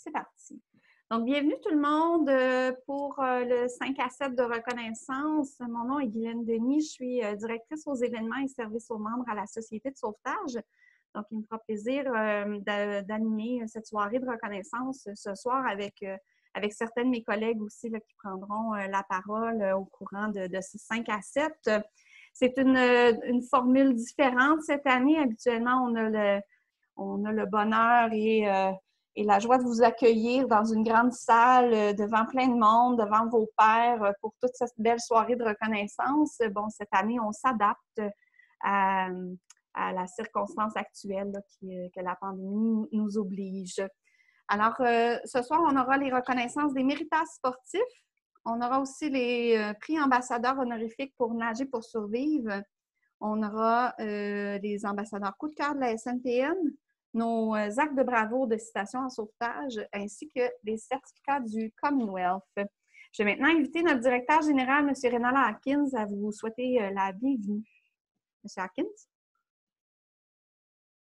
c'est parti. Donc, bienvenue tout le monde pour le 5 à 7 de reconnaissance. Mon nom est Guylaine Denis, je suis directrice aux événements et services aux membres à la Société de sauvetage. Donc, il me fera plaisir d'animer cette soirée de reconnaissance ce soir avec certains de mes collègues aussi là, qui prendront la parole au courant de ce 5 à 7. C'est une formule différente cette année. Habituellement, on a le bonheur et la joie de vous accueillir dans une grande salle devant plein de monde, devant vos pairs pour toute cette belle soirée de reconnaissance. Bon, cette année, on s'adapte à la circonstance actuelle là, que la pandémie nous oblige. Alors, ce soir, on aura les reconnaissances des méritants sportifs. On aura aussi les prix ambassadeurs honorifiques pour nager pour survivre. On aura les ambassadeurs coup de cœur de la SNPN, nos actes de bravoure de citation en sauvetage, ainsi que les certificats du Commonwealth. Je vais maintenant inviter notre directeur général, M. Rénal Atkins, à vous souhaiter la bienvenue. M. Atkins?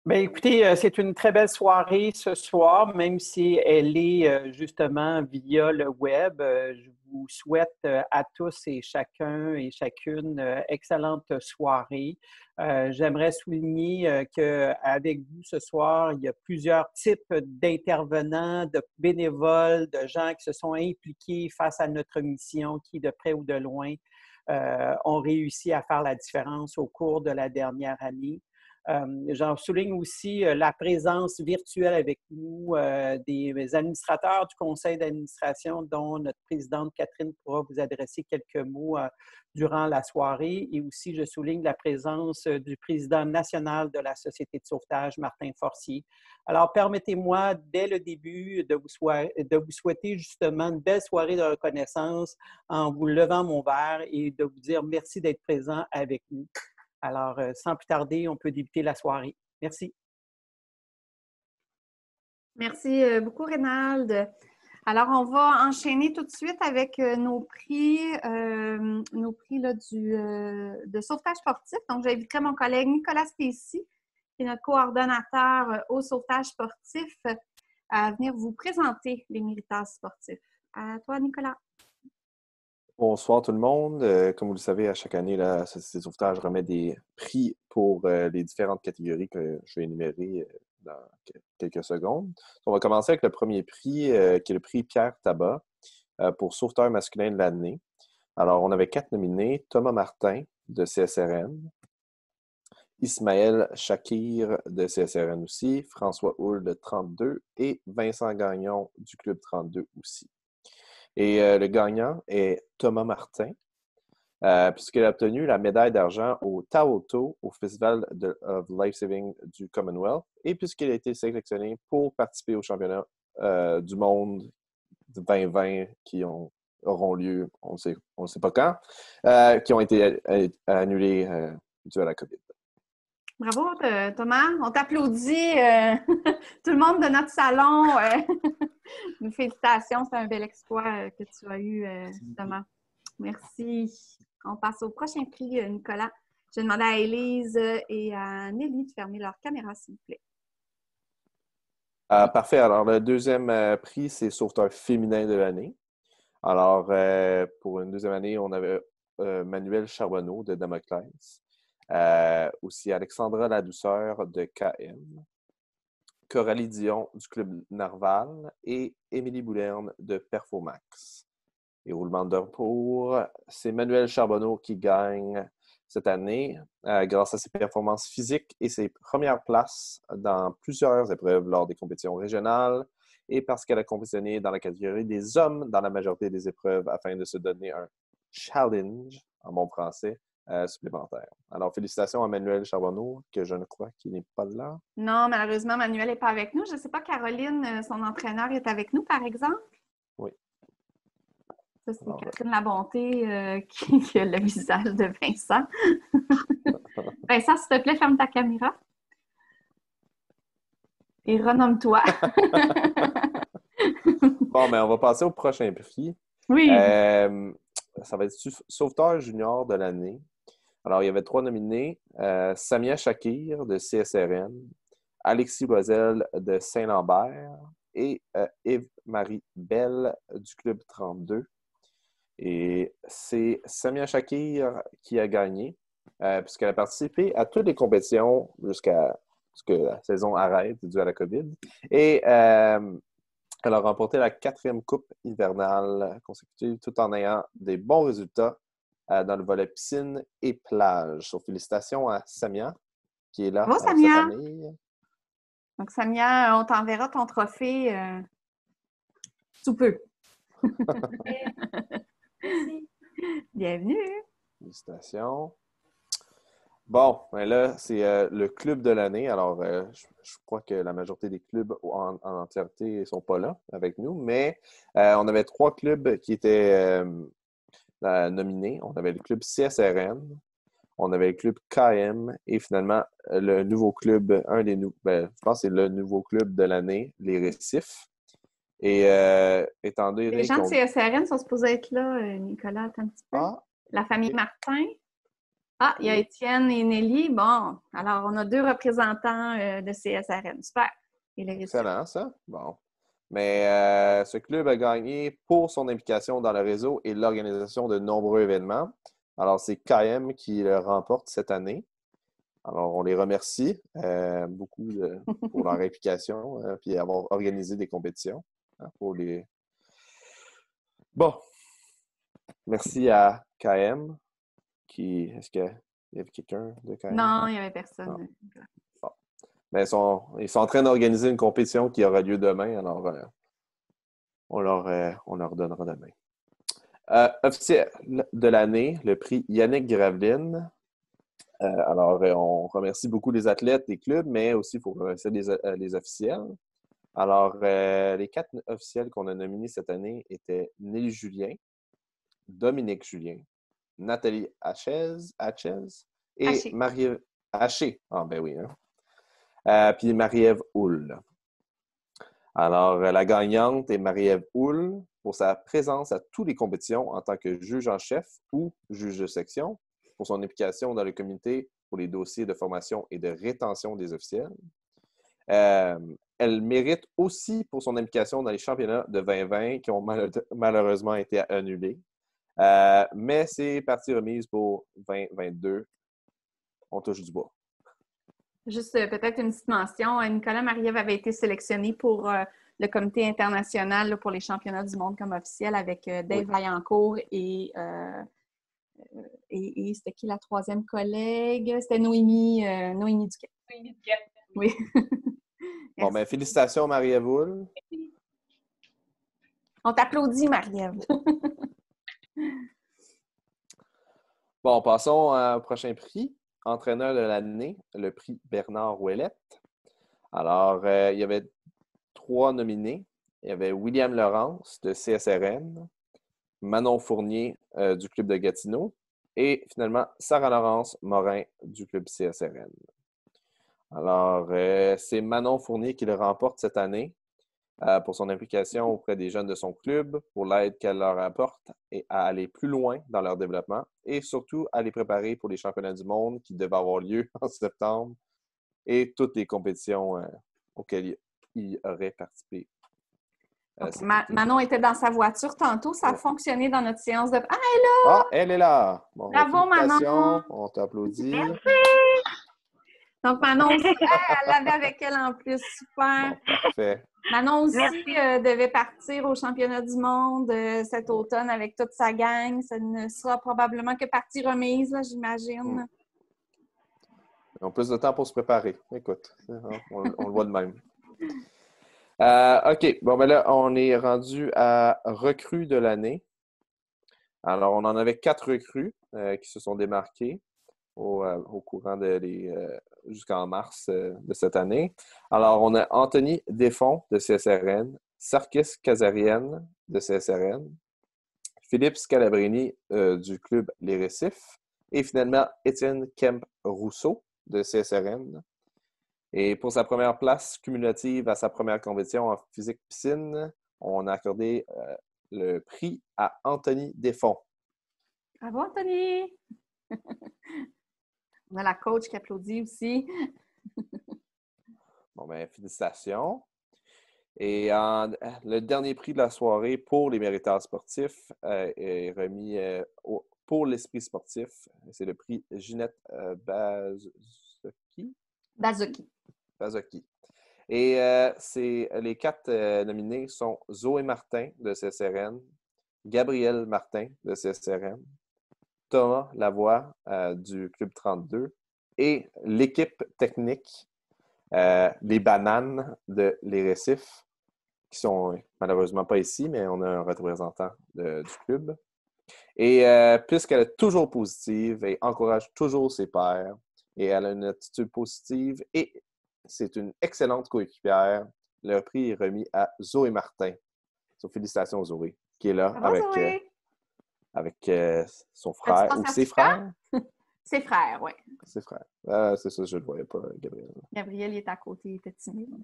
Bien, écoutez, c'est une très belle soirée ce soir, même si elle est justement via le web. Je vous souhaite à tous et chacun et chacune excellente soirée. J'aimerais souligner qu'avec vous ce soir, il y a plusieurs types d'intervenants, de bénévoles, de gens qui se sont impliqués face à notre mission qui, de près ou de loin, ont réussi à faire la différence au cours de la dernière année. J'en souligne aussi la présence virtuelle avec nous des administrateurs du conseil d'administration dont notre présidente Catherine pourra vous adresser quelques mots durant la soirée. Et aussi, je souligne la présence du président national de la Société de sauvetage, Martin Forcier. Alors, permettez-moi, dès le début, de vous souhaiter justement une belle soirée de reconnaissance en vous levant mon verre et de vous dire merci d'être présent avec nous. Alors, sans plus tarder, on peut débuter la soirée. Merci. Merci beaucoup, Rénald. Alors, on va enchaîner tout de suite avec nos prix là, de sauvetage sportif. Donc, j'inviterai mon collègue Nicolas Spécy, qui est notre coordonnateur au sauvetage sportif, à venir vous présenter les méritants sportifs. À toi, Nicolas. Bonsoir tout le monde. Comme vous le savez, à chaque année, la Société de sauvetage remet des prix pour les différentes catégories que je vais énumérer dans quelques secondes. On va commencer avec le premier prix, qui est le prix Pierre Tabat pour sauveteur masculin de l'année. Alors, on avait 4 nominés: Thomas Martin de CSRN, Ismaël Shakir de CSRN aussi, François Houle de 32 et Vincent Gagnon du Club 32 aussi. Et le gagnant est Thomas Martin, puisqu'il a obtenu la médaille d'argent au Taoto, au Festival of Life Saving du Commonwealth, et puisqu'il a été sélectionné pour participer au championnat du monde 2020 qui auront lieu, on ne sait pas quand, qui ont été annulés dû à la COVID. Bravo, Thomas. On t'applaudit. Tout le monde de notre salon. Une félicitation. C'est un bel exploit que tu as eu, Thomas. Merci. On passe au prochain prix, Nicolas. Je vais demander à Élise et à Nelly de fermer leur caméra, s'il vous plaît. Parfait. Alors, le deuxième prix, c'est sauveteur féminin de l'année. Alors, pour une deuxième année, on avait Manuel Charbonneau de Damoclès. Aussi Alexandra Ladouceur de KM, Coralie Dion du Club Narval et Émilie Boulerne de Perfomax. Et roulement de pour, c'est Manuel Charbonneau qui gagne cette année grâce à ses performances physiques et ses premières places dans plusieurs épreuves lors des compétitions régionales et parce qu'elle a compétitionné dans la catégorie des hommes dans la majorité des épreuves afin de se donner un challenge, en bon français, supplémentaire. Alors, félicitations à Manuel Charbonneau, que je ne crois qu'il n'est pas là. Non, malheureusement, Manuel n'est pas avec nous. Je ne sais pas, Caroline, son entraîneur, est avec nous, par exemple? Oui. Ça, c'est Catherine Labonté qui a le visage de Vincent. Vincent, s'il te plaît, ferme ta caméra. Et renomme-toi. Bon, mais on va passer au prochain prix. Oui. Ça va être sauveteur junior de l'année. Alors, il y avait 3 nominés. Samia Shakir de CSRN, Alexis Loisel de Saint-Lambert et Yves-Marie Bell du Club 32. Et c'est Samia Shakir qui a gagné, puisqu'elle a participé à toutes les compétitions jusqu'à ce que la saison arrête dû à la COVID. Et elle a remporté la 4e coupe hivernale consécutive tout en ayant des bons résultats dans le volet piscine et plage. So, félicitations à Samia qui est là Bravo, cette Samia! année. Donc, Samia, on t'enverra ton trophée sous peu. Bienvenue! Félicitations. Bon, ben là, c'est le club de l'année. Alors, je crois que la majorité des clubs en entièreté ne sont pas là avec nous, mais on avait 3 clubs qui étaient nominés. On avait le club CSRN, on avait le club KM et finalement, le nouveau club, je pense que c'est le nouveau club de l'année, les Récifs. Et étant donné Les gens de qu'on... CSRN sont supposés être là, Nicolas, attends un petit peu. Ah, La famille ok. Martin. Ah, il y a Étienne et Nelly. Bon, alors on a 2 représentants de CSRN. Super. Et les Récifs. Excellent, ça. Bon. Mais ce club a gagné pour son implication dans le réseau et l'organisation de nombreux événements. Alors, c'est KM qui le remporte cette année. Alors, on les remercie beaucoup pour leur implication et avoir organisé des compétitions pour les... Bon, merci à KM. Est-ce qu'il y avait quelqu'un de KM? Non, il n'y avait personne. Non. Bon. Mais ils sont en train d'organiser une compétition qui aura lieu demain. Alors, on leur donnera demain. Officiel de l'année, le prix Yannick Graveline. Alors, on remercie beaucoup les athlètes des clubs, mais aussi il faut remercier les officiels. Alors, les 4 officiels qu'on a nominés cette année étaient Nelly Julien, Dominique Julien, Nathalie Hachez et Haché. Marie-Ève Haché. Ah, ben oui. Hein? Puis Marie-Ève Houle. Alors, la gagnante est Marie-Ève Houle pour sa présence à toutes les compétitions en tant que juge en chef ou juge de section, pour son implication dans le comité pour les dossiers de formation et de rétention des officiels. Elle mérite aussi pour son implication dans les championnats de 2020 qui ont malheureusement été annulés. Mais c'est partie remise pour 2022. On touche du bois. Juste peut-être une petite mention. Nicolas Marie-Ève avait été sélectionné pour le comité international là, pour les championnats du monde comme officiel avec Dave Vaillancourt et c'était qui la 3e collègue? C'était Noémie Duquet. Noémie Duquet. Oui. Bon, ben félicitations Marie-Ève Houle. On t'applaudit, Marie-Ève. Bon, passons au prochain prix. Entraîneur de l'année, le prix Bernard Ouellette. Alors, il y avait 3 nominés. Il y avait William Laurence de CSRN, Manon Fournier du Club de Gatineau et finalement Sarah-Laurence Morin du Club CSRN. Alors, c'est Manon Fournier qui le remporte cette année pour son implication auprès des jeunes de son club, pour l'aide qu'elle leur apporte et à aller plus loin dans leur développement et surtout à les préparer pour les championnats du monde qui devaient avoir lieu en septembre et toutes les compétitions auxquelles il aurait participé. Manon était dans sa voiture tantôt. Ça a fonctionné dans notre séance de... Ah, elle est là! Ah, elle est là! Bon, bravo, Manon! On t'applaudit. Merci! Donc, Manon aussi, elle l'avait avec elle en plus. Super! Bon, parfait. Manon aussi devait partir au championnat du monde cet automne avec toute sa gang. Ça ne sera probablement que partie remise, là, j'imagine. Ils ont plus de temps pour se préparer. Écoute, on le voit de même. OK. Bon, ben là, on est rendu à recrues de l'année. Alors, on en avait 4 recrues qui se sont démarquées au courant jusqu'en mars de cette année. Alors, on a Anthony Desfonds de CSRN, Sarkis Kazarian de CSRN, Philippe Scalabrini du club Les Récifs et finalement Étienne Kemp-Rousseau de CSRN. Et pour sa première place cumulative à sa première compétition en physique piscine, on a accordé le prix à Anthony Desfonds. Bravo, Anthony! On a la coach qui applaudit aussi. Bon, ben, félicitations. Et le dernier prix de la soirée pour les méritants sportifs est remis pour l'esprit sportif. C'est le prix Ginette Bazocchi. Et les 4 nominés sont Zoé Martin de CSRN, Gabriel Martin de CSRN, Thomas Lavoie du Club 32 et l'équipe technique des Bananes de Les Récifs, qui sont malheureusement pas ici, mais on a un représentant du club. Et puisqu'elle est toujours positive et encourage toujours ses pairs, et elle a une attitude positive et c'est une excellente coéquipière, le prix est remis à Zoé Martin. So, félicitations Zoé, qui est là avec son frère ou ses frères. Ses frères, oui. Ses frères. C'est ça, je ne le voyais pas, Gabriel. Gabriel, il est à côté, il était timide.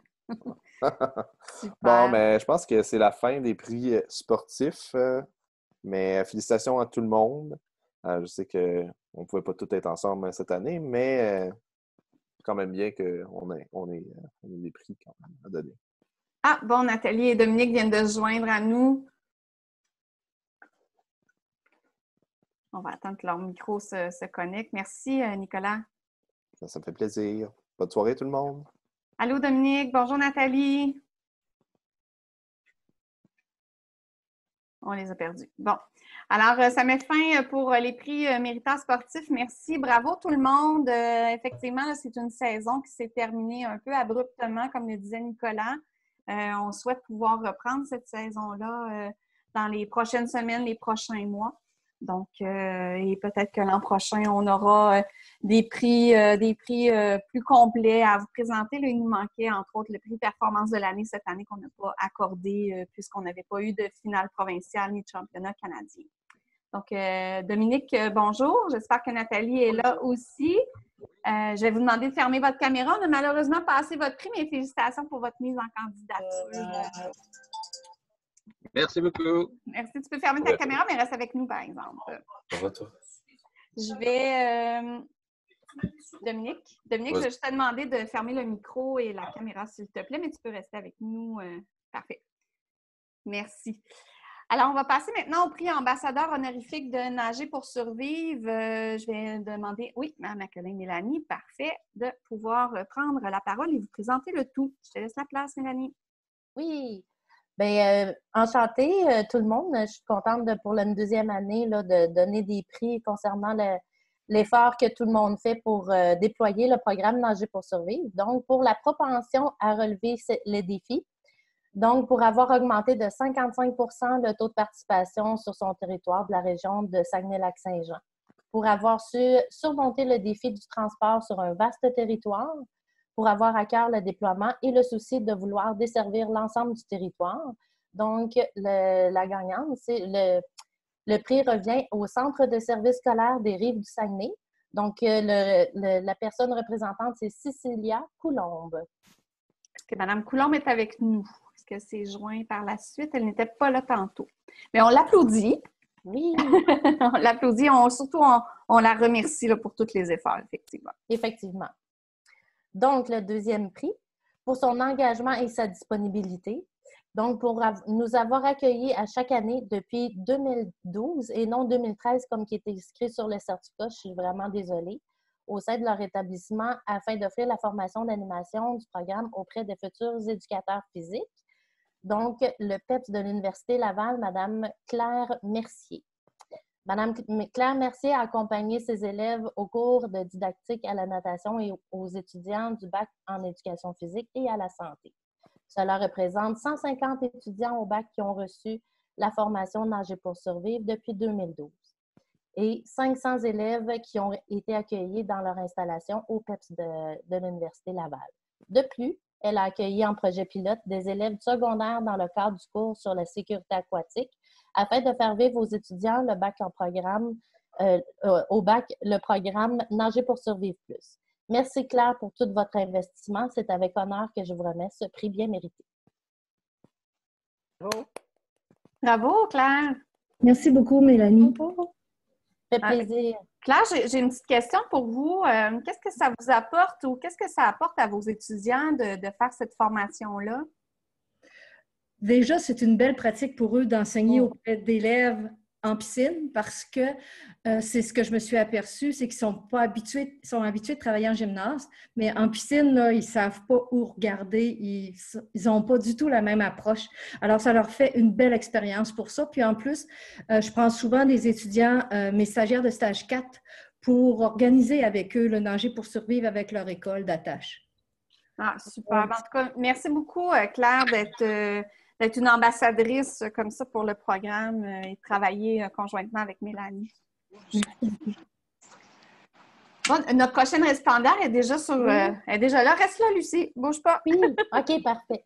Bon, mais je pense que c'est la fin des prix sportifs. Mais félicitations à tout le monde. Je sais qu'on ne pouvait pas tous être ensemble cette année, mais c'est quand même bien qu'on ait des prix quand même à donner. Ah, bon, Nathalie et Dominique viennent de se joindre à nous. On va attendre que leur micro se connecte. Merci, Nicolas. Ça me fait plaisir. Bonne soirée, tout le monde. Allô, Dominique. Bonjour, Nathalie. On les a perdus. Bon. Alors, ça met fin pour les prix méritants sportifs. Merci. Bravo, tout le monde. Effectivement, c'est une saison qui s'est terminée un peu abruptement, comme le disait Nicolas. On souhaite pouvoir reprendre cette saison-là dans les prochaines semaines, les prochains mois. Donc, et peut-être que l'an prochain, on aura des prix plus complets à vous présenter. Là, il nous manquait, entre autres, le prix performance de l'année cette année qu'on n'a pas accordé puisqu'on n'avait pas eu de finale provinciale ni de championnat canadien. Donc, Dominique, bonjour. J'espère que Nathalie est là aussi. Je vais vous demander de fermer votre caméra. On a malheureusement passé votre prix, mais félicitations pour votre mise en candidature. Merci beaucoup. Merci. Tu peux fermer ta caméra, mais reste avec nous, par exemple. Je vais... Dominique, je vais juste te demander de fermer le micro et la caméra, s'il te plaît, mais tu peux rester avec nous. Parfait. Merci. Alors, on va passer maintenant au prix ambassadeur honorifique de Nager pour survivre. Je vais demander, oui, à ma collègue Mélanie, parfait, de pouvoir prendre la parole et vous présenter le tout. Je te laisse la place, Mélanie. Oui. Bien, enchantée, tout le monde. Je suis contente pour la deuxième année là, de donner des prix concernant l'effort que tout le monde fait pour déployer le programme Nager pour survivre. Donc, pour la propension à relever les défis. Donc, pour avoir augmenté de 55 % le taux de participation sur son territoire de la région de Saguenay-Lac-Saint-Jean. Pour avoir su surmonter le défi du transport sur un vaste territoire. Pour avoir à cœur le déploiement et le souci de vouloir desservir l'ensemble du territoire. Donc, la gagnante, c'est le prix revient au Centre de services scolaires des Rives du Saguenay. Donc, la personne représentante, c'est Cécilia Coulombe. Est-ce que Mme Coulombe est avec nous? Est-ce que c'est joint par la suite? Elle n'était pas là tantôt. Mais on l'applaudit. Oui. On l'applaudit. Surtout, on la remercie là, pour tous les efforts, effectivement. Effectivement. Donc, le deuxième prix, pour son engagement et sa disponibilité. Donc, pour nous avoir accueillis à chaque année depuis 2012 et non 2013 comme qui était inscrit sur le certificat, je suis vraiment désolée, au sein de leur établissement afin d'offrir la formation d'animation du programme auprès des futurs éducateurs physiques. Donc, le PEPS de l'Université Laval, Mme Claire Mercier. Madame Claire Mercier a accompagné ses élèves au cours de didactique à la natation et aux étudiants du bac en éducation physique et à la santé. Cela représente 150 étudiants au bac qui ont reçu la formation Nager pour survivre depuis 2012 et 500 élèves qui ont été accueillis dans leur installation au PEPS de l'Université Laval. De plus, elle a accueilli en projet pilote des élèves secondaires dans le cadre du cours sur la sécurité aquatique afin de faire vivre aux étudiants le bac en programme, au bac, le programme Nager pour survivre plus. Merci Claire pour tout votre investissement. C'est avec honneur que je vous remets ce prix bien mérité. Bravo. Bravo Claire. Merci beaucoup Mélanie. Ça fait plaisir. Claire, j'ai une petite question pour vous. Qu'est-ce que ça vous apporte ou qu'est-ce que ça apporte à vos étudiants de faire cette formation-là? déjà, c'est une belle pratique pour eux d'enseigner auprès d'élèves en piscine parce que c'est ce que je me suis aperçue, c'est qu'ils sont habitués de travailler en gymnase, mais en piscine, là, ils ne savent pas où regarder, ils n'ont pas du tout la même approche. Alors, ça leur fait une belle expérience pour ça. Puis en plus, je prends souvent des étudiants, mes stagiaires de stage 4, pour organiser avec eux le nager pour survivre avec leur école d'attache. Ah, super. En tout cas, merci beaucoup, Claire, d'être une ambassadrice comme ça pour le programme et de travailler conjointement avec Mélanie. Bon, notre prochaine récipiendaire est déjà est déjà là. Reste là, Lucie. Bouge pas. Oui, OK, parfait.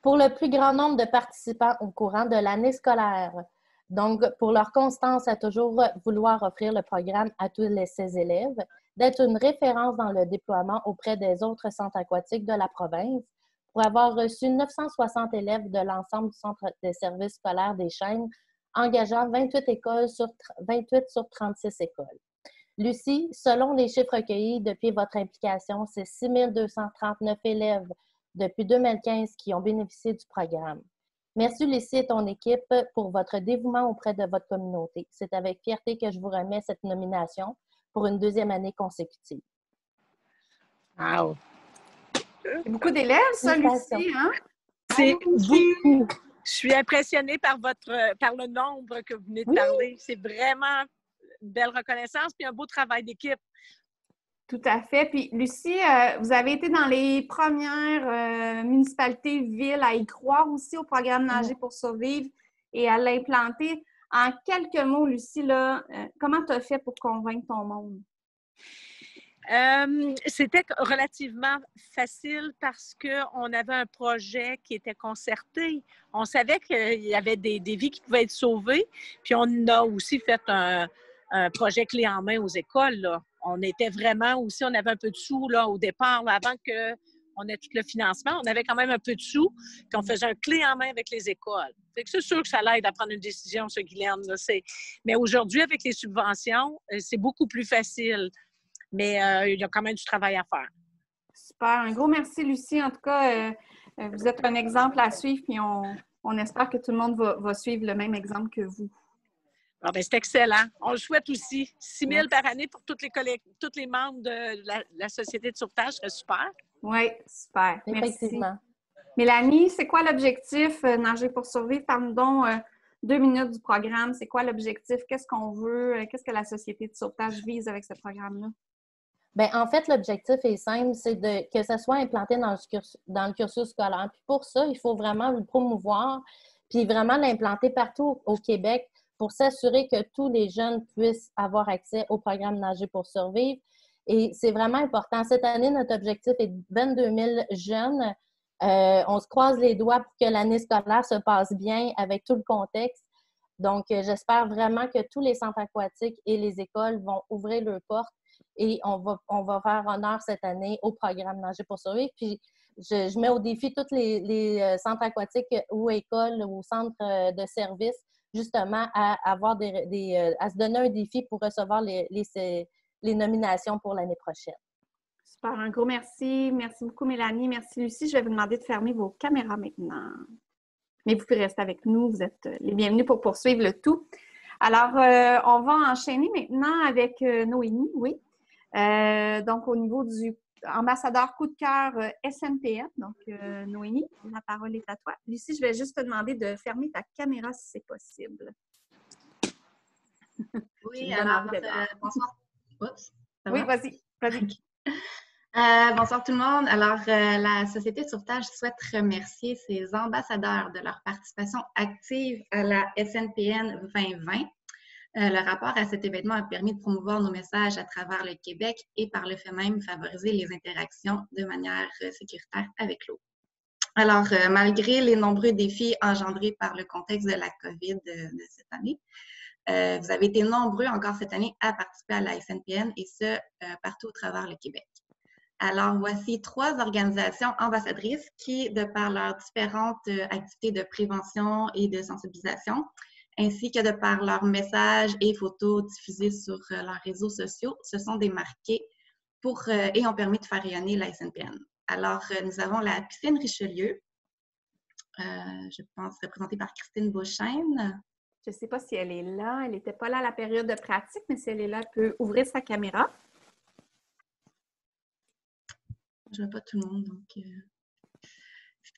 Pour le plus grand nombre de participants au courant de l'année scolaire, donc pour leur constance à toujours vouloir offrir le programme à tous ces élèves, d'être une référence dans le déploiement auprès des autres centres aquatiques de la province, pour avoir reçu 960 élèves de l'ensemble du centre des services scolaires des Chênes, engageant 28 sur 36 écoles. Lucie, selon les chiffres recueillis depuis votre implication, c'est 6 239 élèves depuis 2015 qui ont bénéficié du programme. Merci Lucie et ton équipe pour votre dévouement auprès de votre communauté. C'est avec fierté que je vous remets cette nomination pour une deuxième année consécutive. Wow! C'est beaucoup d'élèves, ça, Lucie, hein? C'est beaucoup. Je suis impressionnée par le nombre que vous venez de parler. C'est vraiment une belle reconnaissance puis un beau travail d'équipe. Tout à fait. Puis, Lucie, vous avez été dans les premières municipalités, villes à y croire aussi au programme Nager pour survivre et à l'implanter. En quelques mots, Lucie, là, comment tu as fait pour convaincre ton monde? C'était relativement facile parce qu'on avait un projet qui était concerté. On savait qu'il y avait des vies qui pouvaient être sauvées. Puis on a aussi fait un projet clé en main aux écoles, là. On était vraiment aussi, on avait un peu de sous là, au départ, là, avant qu'on ait tout le financement. On avait quand même un peu de sous, puis on faisait un clé en main avec les écoles. Fait que c'est sûr que ça l'aide à prendre une décision, ce Guylaine. Là, mais aujourd'hui, avec les subventions, c'est beaucoup plus facile. Mais il y a quand même du travail à faire. Super. Un gros merci, Lucie. En tout cas, vous êtes un exemple à suivre, puis on espère que tout le monde va suivre le même exemple que vous. Ah ben, c'est excellent. On le souhaite aussi. 6 000 par année pour tous les membres de la Société de sauvetage, ce serait super. Oui, super. Effectivement. Merci. Mélanie, c'est quoi l'objectif Nager pour survivre? Parle-nous donc 2 minutes du programme. C'est quoi l'objectif? Qu'est-ce qu'on veut? Qu'est-ce que la Société de sauvetage vise avec ce programme-là? Bien, en fait, l'objectif est simple, c'est que ça soit implanté dans le cursus scolaire. Puis pour ça, il faut vraiment le promouvoir, puis vraiment l'implanter partout au Québec pour s'assurer que tous les jeunes puissent avoir accès au programme Nager pour survivre. Et c'est vraiment important. Cette année, notre objectif est 22 000 jeunes. On se croise les doigts pour que l'année scolaire se passe bien avec tout le contexte. Donc, j'espère vraiment que tous les centres aquatiques et les écoles vont ouvrir leurs portes et on va faire honneur cette année au programme Nager pour survivre. Puis, je mets au défi tous les centres aquatiques ou écoles ou centres de services justement à se donner un défi pour recevoir les nominations pour l'année prochaine. Super, un gros merci. Merci beaucoup, Mélanie. Merci, Lucie. Je vais vous demander de fermer vos caméras maintenant. Mais vous pouvez rester avec nous. Vous êtes les bienvenus pour poursuivre le tout. Alors, on va enchaîner maintenant avec Noémie, oui. Donc, au niveau du ambassadeur coup de cœur SNPN. Donc, Noémie, la parole est à toi. Lucie, je vais juste te demander de fermer ta caméra si c'est possible. Oui, alors, bonsoir. Oups, oui, vas-y. Bonsoir tout le monde. Alors, la Société de sauvetage souhaite remercier ses ambassadeurs de leur participation active à la SNPN 2020. Le rapport à cet événement a permis de promouvoir nos messages à travers le Québec et par le fait même favoriser les interactions de manière sécuritaire avec l'eau. Alors, malgré les nombreux défis engendrés par le contexte de la COVID de cette année, vous avez été nombreux encore cette année à participer à la SNPN et ce, partout au travers le Québec. Alors, voici 3 organisations ambassadrices qui, de par leurs différentes activités de prévention et de sensibilisation, ainsi que de par leurs messages et photos diffusés sur leurs réseaux sociaux, se sont démarqués et ont permis de faire rayonner la SNPN. Alors, nous avons la piscine Richelieu, je pense, représentée par Christine Beauchesne. Je ne sais pas si elle est là. Elle n'était pas là à la période de pratique, mais si elle est là, elle peut ouvrir sa caméra. Je ne vois pas tout le monde, donc...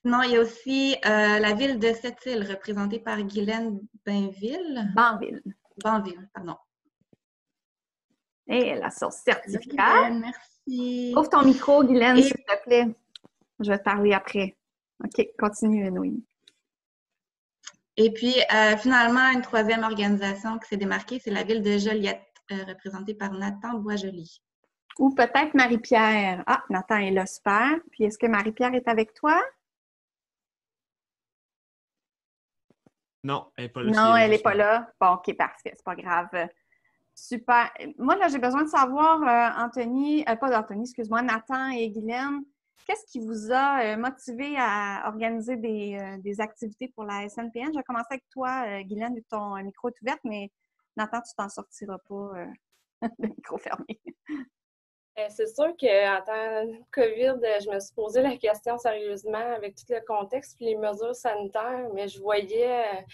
Sinon, il y a aussi la ville de Sept-Îles, représentée par Guylaine Bainville. Banville, pardon. Et elle a son certificat. Merci. Ouvre ton micro, Guylaine, s'il te plaît. Je vais te parler après. OK, continue, Noémie. Et puis, finalement, une troisième organisation qui s'est démarquée, c'est la ville de Joliette, représentée par Nathan Boisjoli. Ou peut-être Marie-Pierre. Ah, Nathan est là, super. Puis, est-ce que Marie-Pierre est avec toi? Non, elle n'est pas là. Non, elle n'est pas là. Bon, OK, parfait, c'est pas grave. Super. Moi, là, j'ai besoin de savoir, Nathan et Guylaine, qu'est-ce qui vous a motivé à organiser des activités pour la SNPN? Je vais commencer avec toi, Guylaine, vu que ton micro est ouvert, mais Nathan, tu t'en sortiras pas le micro fermé. C'est sûr qu'en temps de COVID, je me suis posé la question sérieusement avec tout le contexte et les mesures sanitaires, mais je voyais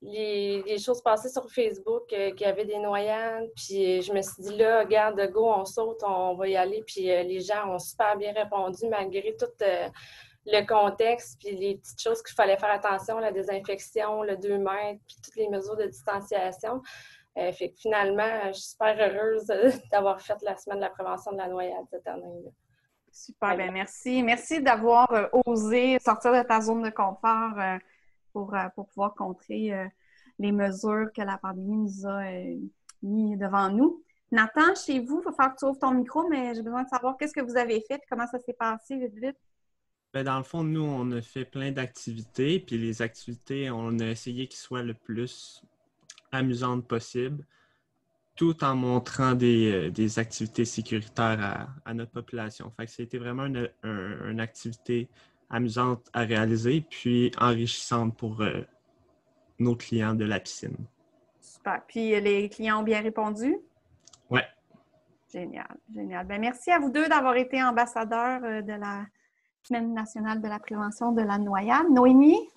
les choses passer sur Facebook, qu'il y avait des noyades, puis je me suis dit là, regarde, go, on saute, on va y aller, puis les gens ont super bien répondu malgré tout le contexte, puis les petites choses qu'il fallait faire attention, la désinfection, le 2 mètres, puis toutes les mesures de distanciation. Fait que finalement, je suis super heureuse d'avoir fait la semaine de la prévention de la noyade cette année-là. Super, bien merci. Merci d'avoir osé sortir de ta zone de confort pour pouvoir contrer les mesures que la pandémie nous a mis devant nous. Nathan, chez vous, il va falloir que tu ouvres ton micro, mais j'ai besoin de savoir qu'est-ce que vous avez fait et comment ça s'est passé vite. Bien, dans le fond, nous, on a fait plein d'activités, puis les activités, on a essayé qu'ils soient le plus amusantes possible, tout en montrant des activités sécuritaires à notre population. Fait que c'était vraiment une activité amusante à réaliser, puis enrichissante pour nos clients de la piscine. Super. Puis les clients ont bien répondu? Oui. Génial. Bien, merci à vous deux d'avoir été ambassadeurs de la Semaine nationale de la prévention de la noyade. Noémie,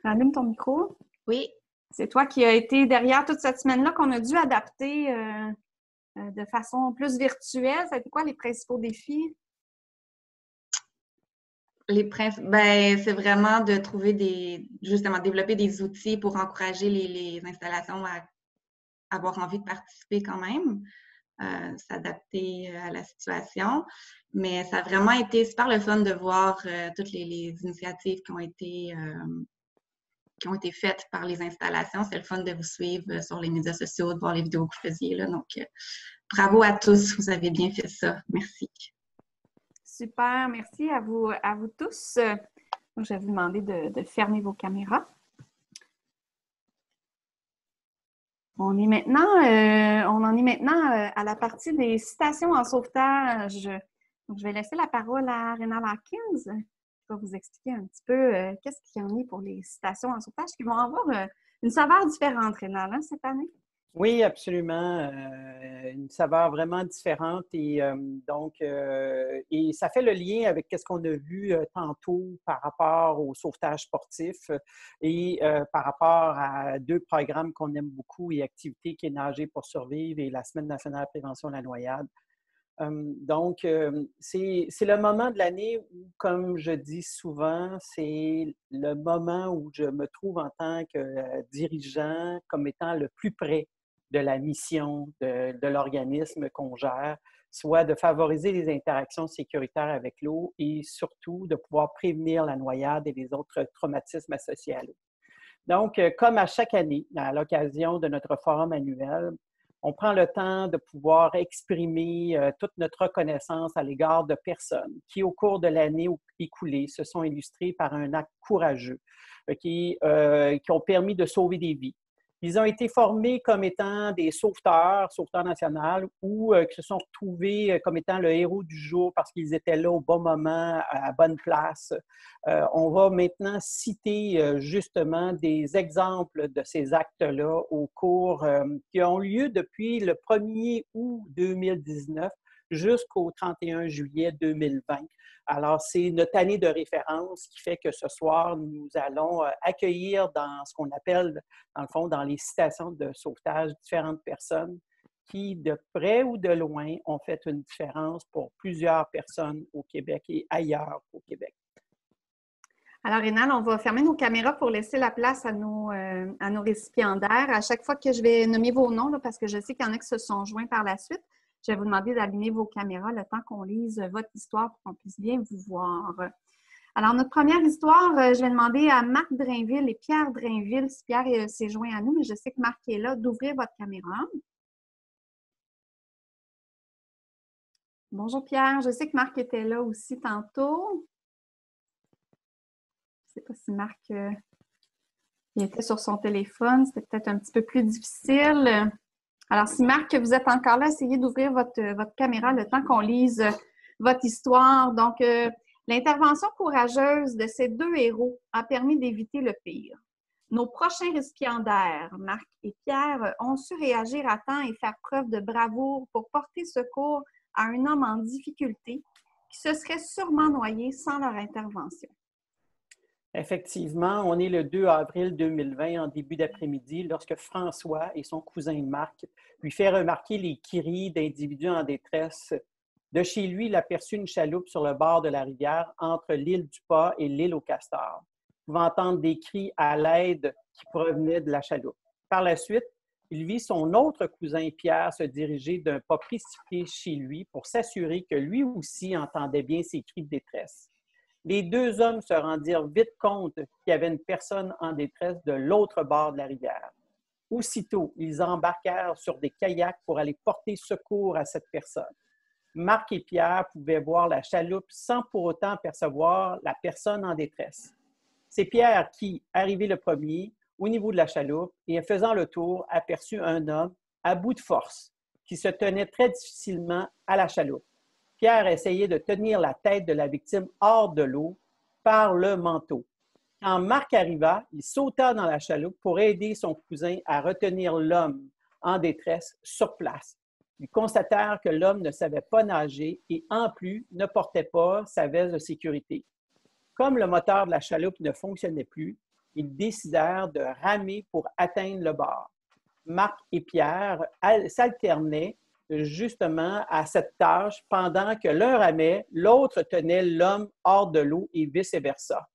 rallume ton micro. Oui. C'est toi qui as été derrière toute cette semaine-là qu'on a dû adapter de façon plus virtuelle. Ça a été quoi les principaux défis? C'est vraiment de trouver justement, développer des outils pour encourager les installations à avoir envie de participer quand même, s'adapter à la situation. Mais ça a vraiment été super le fun de voir toutes les initiatives qui ont été faites par les installations. C'est le fun de vous suivre sur les médias sociaux, de voir les vidéos que vous faisiez là. Donc, bravo à tous, vous avez bien fait ça. Merci. Super, merci à vous tous. Donc, je vais vous demander de fermer vos caméras. On en est maintenant à la partie des citations en sauvetage. Donc, je vais laisser la parole à Rénal Hawkins. Je vais vous expliquer un petit peu qu'est-ce qu'il y en a pour les citations en sauvetage qui vont avoir une saveur différente, Rénal, cette année. Oui, absolument. Une saveur vraiment différente et et ça fait le lien avec ce qu'on a vu tantôt par rapport au sauvetage sportif et par rapport à 2 programmes qu'on aime beaucoup et activités qui est Nager pour survivre et la Semaine nationale de prévention de la noyade. C'est le moment de l'année où, comme je dis souvent, c'est le moment où je me trouve en tant que dirigeant comme étant le plus près de la mission de l'organisme qu'on gère, soit de favoriser les interactions sécuritaires avec l'eau et surtout de pouvoir prévenir la noyade et les autres traumatismes associés à l'eau. Donc, comme à chaque année, à l'occasion de notre forum annuel, on prend le temps de pouvoir exprimer toute notre reconnaissance à l'égard de personnes qui, au cours de l'année écoulée, se sont illustrées par un acte courageux qui ont permis de sauver des vies. Ils ont été formés comme étant des sauveteurs nationaux ou qui se sont retrouvés comme étant le héros du jour parce qu'ils étaient là au bon moment, à la bonne place. On va maintenant citer justement des exemples de ces actes-là au cours qui ont lieu depuis le 1er août 2019 jusqu'au 31 juillet 2020. Alors, c'est notre année de référence qui fait que ce soir, nous allons accueillir dans ce qu'on appelle, dans le fond, dans les stations de sauvetage, différentes personnes qui, de près ou de loin, ont fait une différence pour plusieurs personnes au Québec et ailleurs au Québec. Alors, Rénal, on va fermer nos caméras pour laisser la place à nos récipiendaires. À chaque fois que je vais nommer vos noms, là, parce que je sais qu'il y en a qui se sont joints par la suite, je vais vous demander d'allumer vos caméras le temps qu'on lise votre histoire pour qu'on puisse bien vous voir. Alors, notre première histoire, je vais demander à Marc Drainville et Pierre Drainville, si Pierre s'est joint à nous, mais je sais que Marc est là, d'ouvrir votre caméra. Bonjour Pierre, je sais que Marc était là aussi tantôt. Je ne sais pas si Marc il était sur son téléphone, c'était peut-être un petit peu plus difficile. Alors, si Marc, vous êtes encore là, essayez d'ouvrir votre caméra le temps qu'on lise votre histoire. Donc, l'intervention courageuse de ces deux héros a permis d'éviter le pire. Nos prochains récipiendaires, Marc et Pierre, ont su réagir à temps et faire preuve de bravoure pour porter secours à un homme en difficulté qui se serait sûrement noyé sans leur intervention. Effectivement, on est le 2 avril 2020 en début d'après-midi lorsque François et son cousin Marc lui fait remarquer les cris d'individus en détresse. De chez lui, il aperçut une chaloupe sur le bord de la rivière entre l'île du Pas et l'île aux Castors. Il pouvait entendre des cris à l'aide qui provenaient de la chaloupe. Par la suite, il vit son autre cousin Pierre se diriger d'un pas précipité chez lui pour s'assurer que lui aussi entendait bien ces cris de détresse. Les deux hommes se rendirent vite compte qu'il y avait une personne en détresse de l'autre bord de la rivière. Aussitôt, ils embarquèrent sur des kayaks pour aller porter secours à cette personne. Marc et Pierre pouvaient voir la chaloupe sans pour autant percevoir la personne en détresse. C'est Pierre qui, arrivé le premier, au niveau de la chaloupe et faisant le tour, aperçut un homme à bout de force qui se tenait très difficilement à la chaloupe. Pierre essayait de tenir la tête de la victime hors de l'eau par le manteau. Quand Marc arriva, il sauta dans la chaloupe pour aider son cousin à retenir l'homme en détresse sur place. Ils constatèrent que l'homme ne savait pas nager et en plus ne portait pas sa veste de sécurité. Comme le moteur de la chaloupe ne fonctionnait plus, ils décidèrent de ramer pour atteindre le bord. Marc et Pierre s'alternaient justement à cette tâche pendant que l'un ramait, l'autre tenait l'homme hors de l'eau et vice-versa.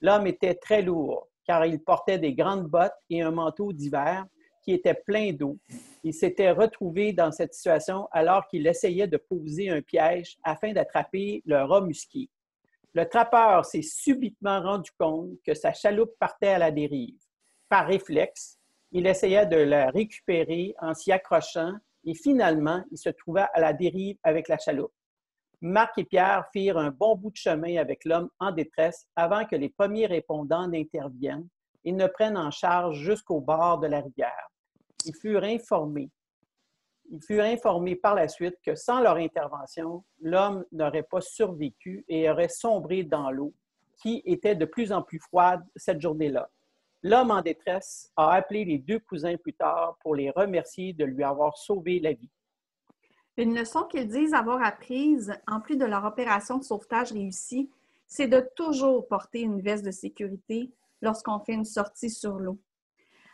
L'homme était très lourd car il portait des grandes bottes et un manteau d'hiver qui était plein d'eau. Il s'était retrouvé dans cette situation alors qu'il essayait de poser un piège afin d'attraper le rat musqué. Le trappeur s'est subitement rendu compte que sa chaloupe partait à la dérive. Par réflexe, il essaya de la récupérer en s'y accrochant et finalement, il se trouva à la dérive avec la chaloupe. Marc et Pierre firent un bon bout de chemin avec l'homme en détresse avant que les premiers répondants n'interviennent et ne prennent en charge jusqu'au bord de la rivière. Ils furent informés par la suite que sans leur intervention, l'homme n'aurait pas survécu et aurait sombré dans l'eau, qui était de plus en plus froide cette journée-là. L'homme en détresse a appelé les deux cousins plus tard pour les remercier de lui avoir sauvé la vie. Une leçon qu'ils disent avoir apprise, en plus de leur opération de sauvetage réussie, c'est de toujours porter une veste de sécurité lorsqu'on fait une sortie sur l'eau.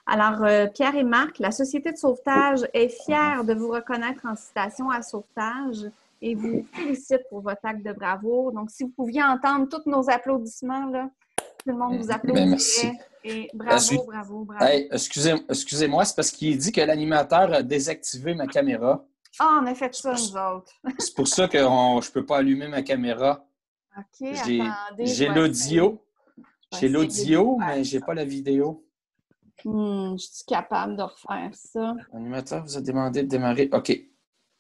Alors, Pierre et Marc, la Société de sauvetage est fière de vous reconnaître en citation à sauvetage et vous félicite pour votre acte de bravoure. Donc, si vous pouviez entendre tous nos applaudissements, là, tout le monde vous applaudit. Merci. Et bravo, bravo, bravo. Hey, excusez-moi, c'est parce qu'il dit que l'animateur a désactivé ma caméra. Ah, on a fait ça, nous autres. C'est pour ça que je ne peux pas allumer ma caméra. OK, attendez. J'ai l'audio. J'ai l'audio, mais je n'ai pas la vidéo. Je suis capable de refaire ça. L'animateur vous a demandé de démarrer. OK.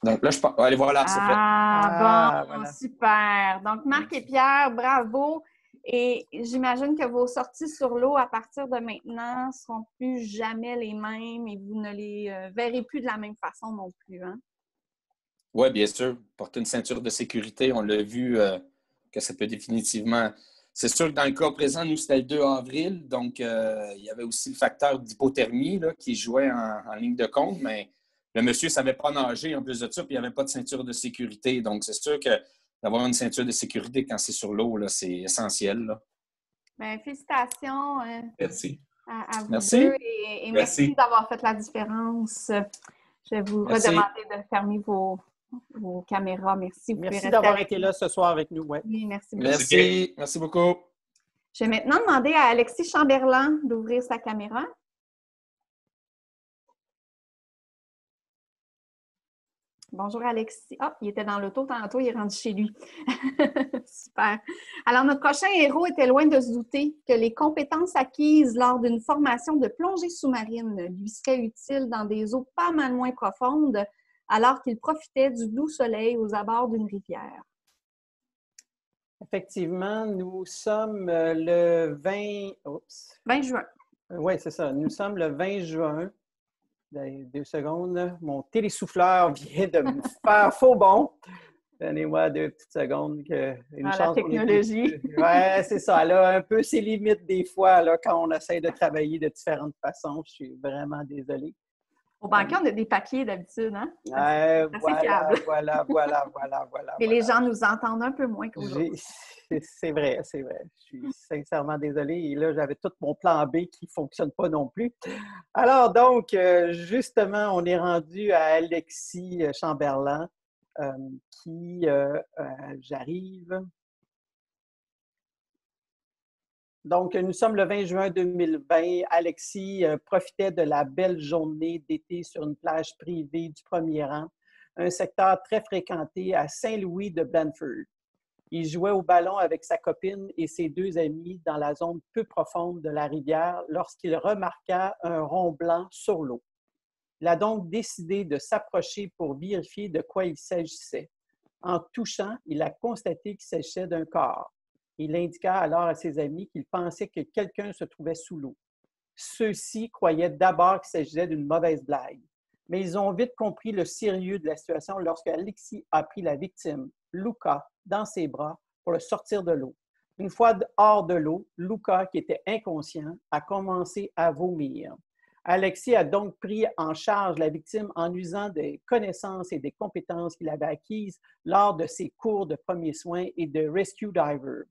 Donc là, je peux... Allez, voilà, c'est fait. Bon, voilà. Super. Donc, Marc et Pierre, bravo. Et j'imagine que vos sorties sur l'eau à partir de maintenant ne seront plus jamais les mêmes et vous ne les verrez plus de la même façon non plus. Hein? Oui, bien sûr. Porter une ceinture de sécurité, on l'a vu que ça peut définitivement... C'est sûr que dans le cas présent, nous, c'était le 2 avril, donc il y avait aussi le facteur d'hypothermie là, qui jouait en ligne de compte, mais le monsieur ne savait pas nager en plus de ça, puis il n'y avait pas de ceinture de sécurité. Donc, c'est sûr que d'avoir une ceinture de sécurité quand c'est sur l'eau, là, c'est essentiel. Là. Bien, félicitations Merci. à vous Merci. deux et merci d'avoir fait la différence. Je vais vous redemander de fermer vos caméras. Merci. Merci d'avoir été là ce soir avec nous. Ouais. Oui, merci beaucoup. Merci. Merci beaucoup. Je vais maintenant demander à Alexis Chamberlain d'ouvrir sa caméra. Bonjour Alexis. Ah, il était dans l'auto tantôt, il est rendu chez lui. Super. Alors, notre prochain héros était loin de se douter que les compétences acquises lors d'une formation de plongée sous-marine lui seraient utiles dans des eaux pas mal moins profondes alors qu'il profitait du doux soleil aux abords d'une rivière. Effectivement, nous sommes le 20 juin. Oui, c'est ça. Nous sommes le 20 juin. 2 secondes. Mon télésouffleur vient de me faire faux bond. Donnez-moi 2 petites secondes. La technologie. Oui, c'est ça. Elle a un peu ses limites des fois là, quand on essaie de travailler de différentes façons. Je suis vraiment désolée. Au banquier, on a des papiers d'habitude, hein? Voilà. Mais les gens nous entendent un peu moins qu'aujourd'hui. C'est vrai. Je suis sincèrement désolée. Et là, j'avais tout mon plan B qui ne fonctionne pas non plus. Alors, donc, justement, on est rendu à Alexis Chamberlain j'arrive. Donc, nous sommes le 20 juin 2020. Alexis profitait de la belle journée d'été sur une plage privée du premier rang, un secteur très fréquenté à Saint-Louis de Blandford. Il jouait au ballon avec sa copine et ses 2 amis dans la zone peu profonde de la rivière lorsqu'il remarqua un rond blanc sur l'eau. Il a donc décidé de s'approcher pour vérifier de quoi il s'agissait. En touchant, il a constaté qu'il s'agissait d'un corps. Il indiqua alors à ses amis qu'il pensait que quelqu'un se trouvait sous l'eau. Ceux-ci croyaient d'abord qu'il s'agissait d'une mauvaise blague, mais ils ont vite compris le sérieux de la situation lorsque Alexis a pris la victime, Luca, dans ses bras pour le sortir de l'eau. Une fois hors de l'eau, Luca, qui était inconscient, a commencé à vomir. Alexis a donc pris en charge la victime en usant des connaissances et des compétences qu'il avait acquises lors de ses cours de premiers soins et de rescue diver.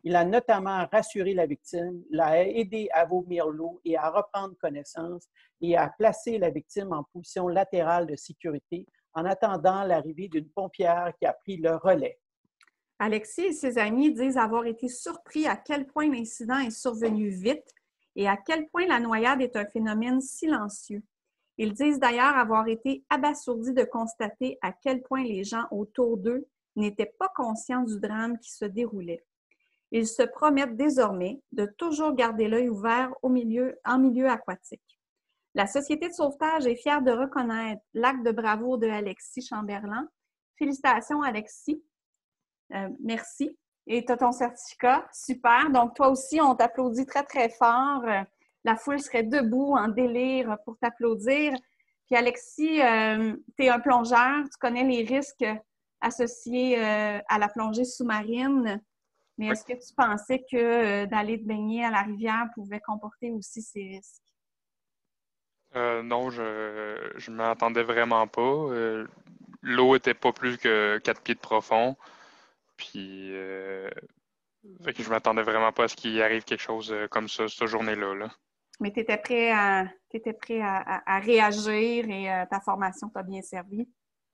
Il a notamment rassuré la victime, l'a aidé à vomir l'eau et à reprendre connaissance et à placer la victime en position latérale de sécurité en attendant l'arrivée d'une pompière qui a pris le relais. Alexis et ses amis disent avoir été surpris à quel point l'incident est survenu vite et à quel point la noyade est un phénomène silencieux. Ils disent d'ailleurs avoir été abasourdis de constater à quel point les gens autour d'eux n'étaient pas conscients du drame qui se déroulait. Ils se promettent désormais de toujours garder l'œil ouvert en milieu aquatique. La Société de sauvetage est fière de reconnaître l'acte de bravoure de Alexis Chamberlain. Félicitations, Alexis. Merci. Et tu as ton certificat. Super. Donc, toi aussi, on t'applaudit très, très fort. La foule serait debout en délire pour t'applaudir. Puis, Alexis, tu es un plongeur. Tu connais les risques associés à la plongée sous-marine. Mais est-ce que tu pensais que d'aller te baigner à la rivière pouvait comporter aussi ces risques? Non, je ne m'attendais vraiment pas. L'eau était pas plus que 4 pieds de profond. Puis, fait que je m'attendais vraiment pas à ce qu'il arrive quelque chose comme ça cette journée-là. Là. Mais tu étais prêt à réagir et ta formation t'a bien servi?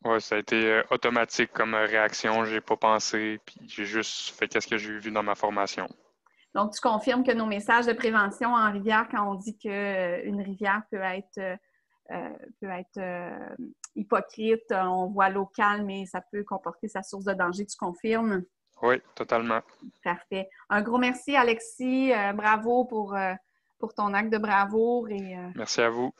Oui, ça a été automatique comme réaction. J'ai pas pensé, puis j'ai juste fait ce que j'ai vu dans ma formation. Donc, tu confirmes que nos messages de prévention en rivière, quand on dit qu'une rivière peut être hypocrite, on voit l'eau calme et ça peut comporter sa source de danger, tu confirmes? Oui, totalement. Parfait. Un gros merci, Alexis. Bravo pour ton acte de bravoure. Merci à vous.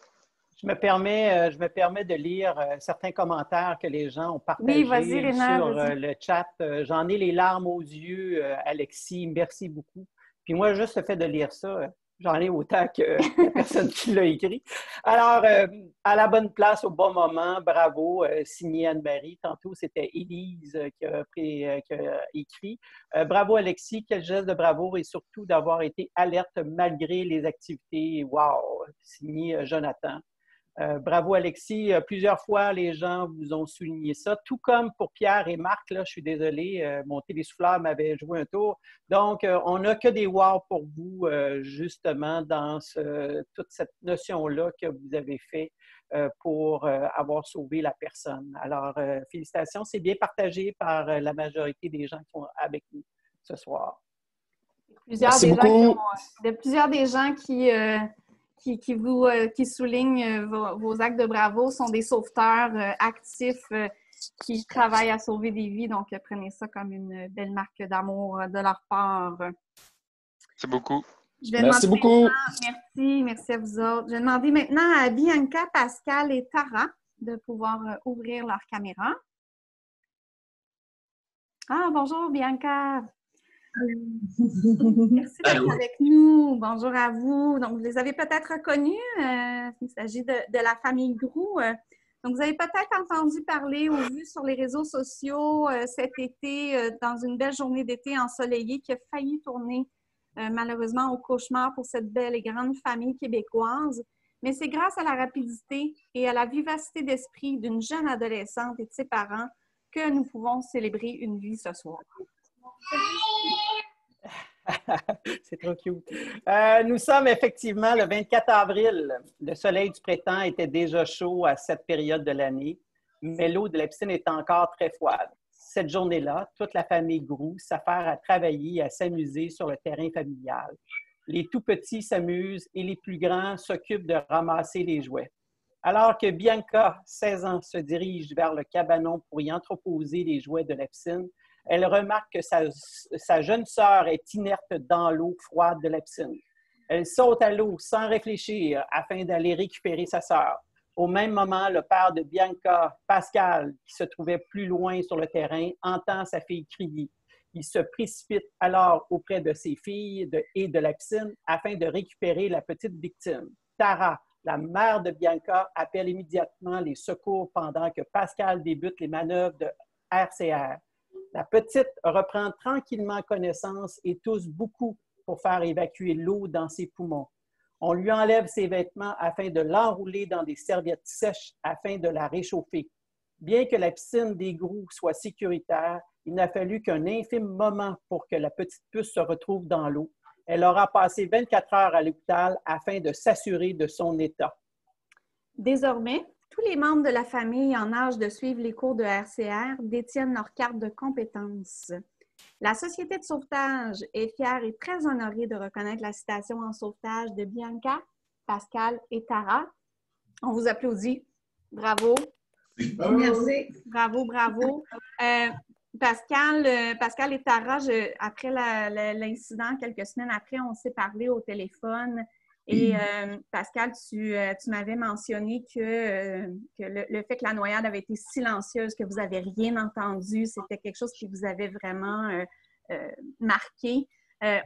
Je me permets de lire certains commentaires que les gens ont partagés Réna, sur le chat. J'en ai les larmes aux yeux, Alexis. Merci beaucoup. Puis moi, juste le fait de lire ça, j'en ai autant que la personne qui l'a écrit. Alors, à la bonne place, au bon moment, bravo, signé Anne-Marie. Tantôt, c'était Élise qui a écrit. Bravo, Alexis, quel geste de bravoure et surtout d'avoir été alerte malgré les activités. Wow! Signé Jonathan. Bravo, Alexis. Plusieurs fois, les gens vous ont souligné ça. Tout comme pour Pierre et Marc, là, je suis désolée, mon télésouffleur m'avait joué un tour. Donc, on n'a que des wow pour vous, justement, dans toute cette notion-là que vous avez fait pour avoir sauvé la personne. Alors, félicitations. C'est bien partagé par la majorité des gens qui sont avec nous ce soir. Plusieurs des gens qui soulignent vos actes de bravo sont des sauveteurs actifs qui travaillent à sauver des vies. Donc, prenez ça comme une belle marque d'amour de leur part. Merci beaucoup. Merci beaucoup. Merci à vous autres. Je vais demander maintenant à Bianca, Pascal et Tara de pouvoir ouvrir leur caméra. Ah, bonjour Bianca. Merci d'être avec nous. Bonjour à vous. Donc, vous les avez peut-être reconnus. Il s'agit de la famille Groux. Donc, vous avez peut-être entendu parler ou vu sur les réseaux sociaux cet été, dans une belle journée d'été ensoleillée qui a failli tourner malheureusement au cauchemar pour cette belle et grande famille québécoise. Mais c'est grâce à la rapidité et à la vivacité d'esprit d'une jeune adolescente et de ses parents que nous pouvons célébrer une vie ce soir. C'est trop cute. Nous sommes effectivement le 24 avril. Le soleil du printemps était déjà chaud à cette période de l'année, mais l'eau de la piscine est encore très froide. Cette journée-là, toute la famille Groux s'affaire à travailler et à s'amuser sur le terrain familial. Les tout-petits s'amusent et les plus grands s'occupent de ramasser les jouets. Alors que Bianca, 16 ans, se dirige vers le cabanon pour y entreposer les jouets de la piscine, elle remarque que sa jeune sœur est inerte dans l'eau froide de la piscine. Elle saute à l'eau sans réfléchir afin d'aller récupérer sa sœur. Au même moment, le père de Bianca, Pascal, qui se trouvait plus loin sur le terrain, entend sa fille crier. Il se précipite alors auprès de ses filles et de la piscine afin de récupérer la petite victime. Tara, la mère de Bianca, appelle immédiatement les secours pendant que Pascal débute les manœuvres de RCR. La petite reprend tranquillement connaissance et tousse beaucoup pour faire évacuer l'eau dans ses poumons. On lui enlève ses vêtements afin de l'enrouler dans des serviettes sèches afin de la réchauffer. Bien que la piscine des Groux soit sécuritaire, il n'a fallu qu'un infime moment pour que la petite puce se retrouve dans l'eau. Elle aura passé 24 heures à l'hôpital afin de s'assurer de son état. Désormais, tous les membres de la famille en âge de suivre les cours de RCR détiennent leur carte de compétences. La Société de sauvetage est fière et très honorée de reconnaître la citation en sauvetage de Bianca, Pascal et Tara. On vous applaudit. Bravo. Merci. Bravo. Pascal et Tara, après l'incident, quelques semaines après, on s'est parlé au téléphone. Et Pascal, tu m'avais mentionné que le fait que la noyade avait été silencieuse, que vous n'avez rien entendu, c'était quelque chose qui vous avait vraiment marqué.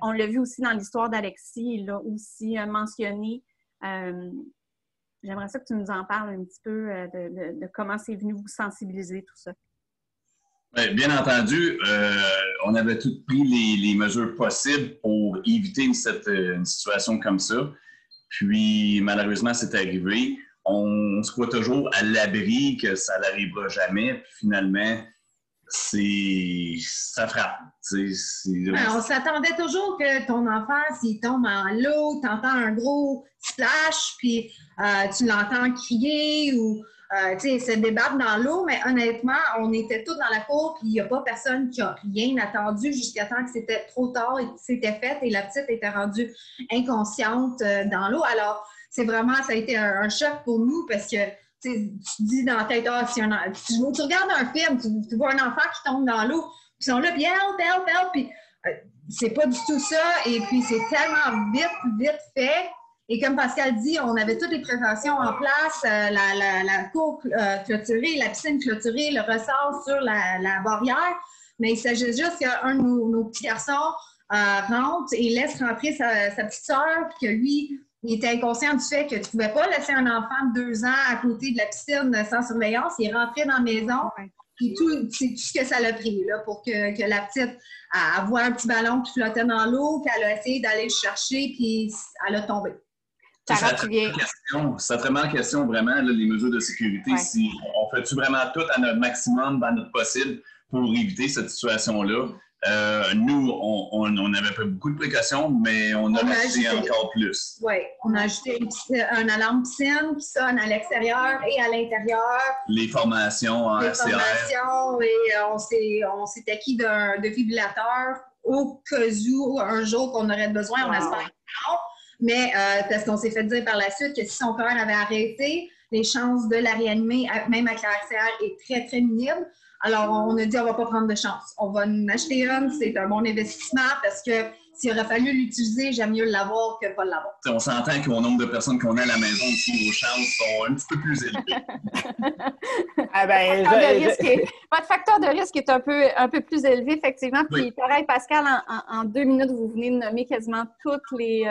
On l'a vu aussi dans l'histoire d'Alexis, il l'a aussi mentionné. J'aimerais ça que tu nous en parles un petit peu de comment c'est venu vous sensibiliser, tout ça. Bien entendu, on avait toutes pris les mesures possibles pour éviter une situation comme ça. Puis, malheureusement, c'est arrivé. On se croit toujours à l'abri que ça n'arrivera jamais. Puis, finalement, ça frappe. On s'attendait toujours que ton enfant, s'il tombe en l'eau, tu entends un gros splash, puis tu l'entends crier ou se débattre dans l'eau. Mais honnêtement, on était tous dans la cour, puis il n'y a pas personne qui a rien attendu jusqu'à temps que c'était trop tard et que c'était fait et la petite était rendue inconsciente dans l'eau. Alors, ça a été un choc pour nous parce que tu dis dans ta tête, tu regardes un film, tu vois un enfant qui tombe dans l'eau, puis ils sont là, puis help, puis c'est pas du tout ça, et puis c'est tellement vite fait. Et comme Pascal dit, on avait toutes les précautions en place, la cour clôturée, la piscine clôturée, le ressort sur la barrière, mais il s'agit juste qu'un de nos petits garçons rentre et laisse rentrer sa petite sœur, puis que lui, il était inconscient du fait que tu ne pouvais pas laisser un enfant de 2 ans à côté de la piscine sans surveillance. Il est rentré dans la maison. Puis c'est tout ce que ça l'a pris là, pour que la petite voit un petit ballon qui flottait dans l'eau, qu'elle a essayé d'aller le chercher, puis elle a tombé. Sarah, tu viens. Ça vraiment la question, vraiment, là, les mesures de sécurité. Ouais. Si on fait-tu vraiment tout à notre maximum, à notre possible, pour éviter cette situation-là? Nous, on avait fait beaucoup de précautions, mais on a ajouté encore plus. Oui, on a ajouté une alarme piscine qui sonne à l'extérieur et à l'intérieur. Les formations en RCR. Les formations, et on s'est acquis d'un défibrillateur au cas où, un jour qu'on aurait besoin, on espère que non. Mais parce qu'on s'est fait dire par la suite que si son cœur avait arrêté, les chances de la réanimer, même avec la RCR, est très, très minime. Alors, on a dit, on ne va pas prendre de chance. On va en acheter une, c'est un bon investissement parce que s'il aurait fallu l'utiliser, j'aime mieux l'avoir que pas l'avoir. On s'entend qu'au nombre de personnes qu'on a à la maison, aussi, nos chances sont un petit peu plus élevées. Votre facteur de risque est un peu plus élevé, effectivement. Puis, Oui. pareil, Pascal, en 2 minutes, vous venez de nommer quasiment tous les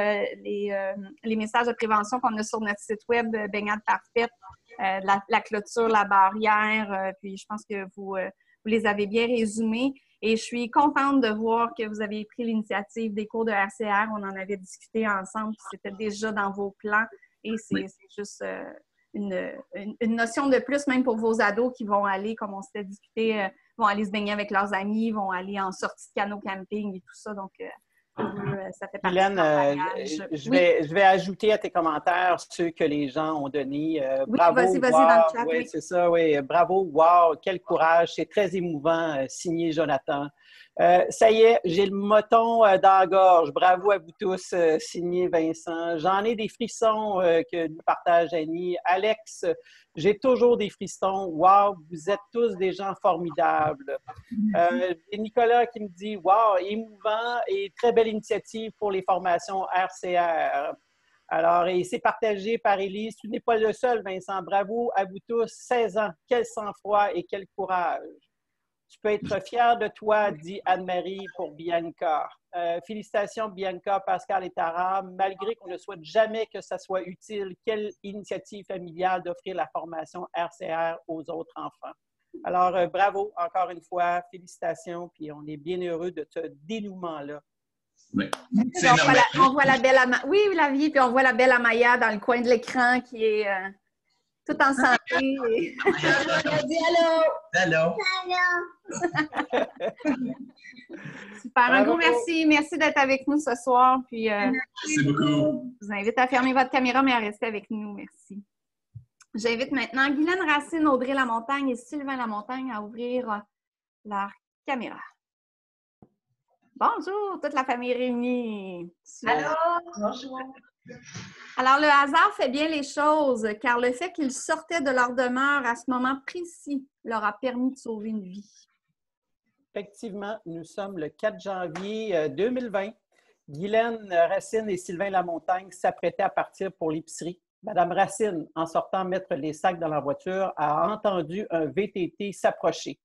messages de prévention qu'on a sur notre site web Baignade Parfaite. La clôture, la barrière, puis je pense que vous les avez bien résumés. Et je suis contente de voir que vous avez pris l'initiative des cours de RCR. On en avait discuté ensemble, puis c'était déjà dans vos plans. Et c'est juste une notion de plus, même pour vos ados qui vont aller, comme on s'était discuté, vont aller se baigner avec leurs amis, vont aller en sortie de canot camping et tout ça. Donc, ça fait partie Hélène, de leur bagage. je vais ajouter à tes commentaires ceux que les gens ont donnés. Bravo, vas-y, wow, dans le chat. Oui, c'est ça, oui. Bravo, wow, quel courage. C'est très émouvant, signé Jonathan. Ça y est, j'ai le moton dans la gorge. Bravo à vous tous, signé Vincent. J'en ai des frissons que nous partage Annie. Alex, j'ai toujours des frissons. Wow, vous êtes tous des gens formidables. Et Nicolas qui me dit, wow, émouvant et très belle initiative pour les formations RCR. Alors, et c'est partagé par Élise. Tu n'es pas le seul, Vincent. Bravo à vous tous. 16 ans, quel sang-froid et quel courage. Tu peux être fier de toi, dit Anne-Marie pour Bianca. Félicitations, Bianca, Pascal et Tara. Malgré qu'on ne souhaite jamais que ça soit utile, quelle initiative familiale d'offrir la formation RCR aux autres enfants. Alors, bravo encore une fois, félicitations, puis on est bien heureux de ce dénouement-là. Oui. On voit la belle Amaya. Oui, la vie, puis on voit la belle Amaya dans le coin de l'écran qui est tout en santé. Dis allô! Allô! Super, un gros merci. Merci d'être avec nous ce soir. Puis, merci beaucoup. Je vous invite à fermer votre caméra, mais à rester avec nous. Merci. J'invite maintenant Guylaine Racine, Audrey Lamontagne et Sylvain Lamontagne à ouvrir leur caméra. Bonjour, toute la famille réunie. Allô? Bonjour. Alors, le hasard fait bien les choses, car le fait qu'ils sortaient de leur demeure à ce moment précis leur a permis de sauver une vie. Effectivement, nous sommes le 4 janvier 2020. Guylaine Racine et Sylvain Lamontagne s'apprêtaient à partir pour l'épicerie. Madame Racine, en sortant mettre les sacs dans la voiture, a entendu un VTT s'approcher.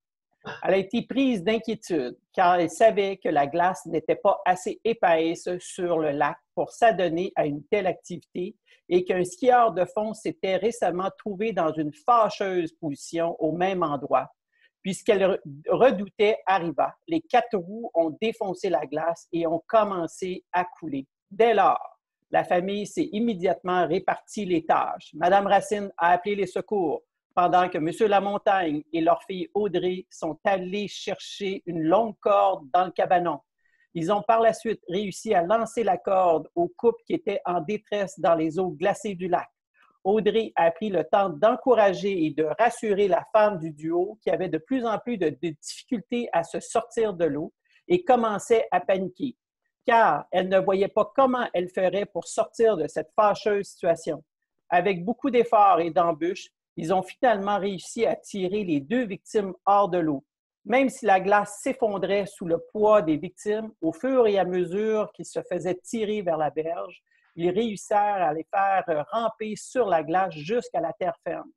Elle a été prise d'inquiétude car elle savait que la glace n'était pas assez épaisse sur le lac pour s'adonner à une telle activité et qu'un skieur de fond s'était récemment trouvé dans une fâcheuse position au même endroit. Puisqu'elle redoutait arriva, les 4 roues ont défoncé la glace et ont commencé à couler. Dès lors, la famille s'est immédiatement réparti les tâches. Madame Racine a appelé les secours, pendant que M. Lamontagne et leur fille Audrey sont allés chercher une longue corde dans le cabanon. Ils ont par la suite réussi à lancer la corde au couple qui était en détresse dans les eaux glacées du lac. Audrey a pris le temps d'encourager et de rassurer la femme du duo qui avait de plus en plus de difficultés à se sortir de l'eau et commençait à paniquer, car elle ne voyait pas comment elle ferait pour sortir de cette fâcheuse situation. Avec beaucoup d'efforts et d'embûches, ils ont finalement réussi à tirer les 2 victimes hors de l'eau. Même si la glace s'effondrait sous le poids des victimes, au fur et à mesure qu'ils se faisaient tirer vers la berge, ils réussirent à les faire ramper sur la glace jusqu'à la terre ferme.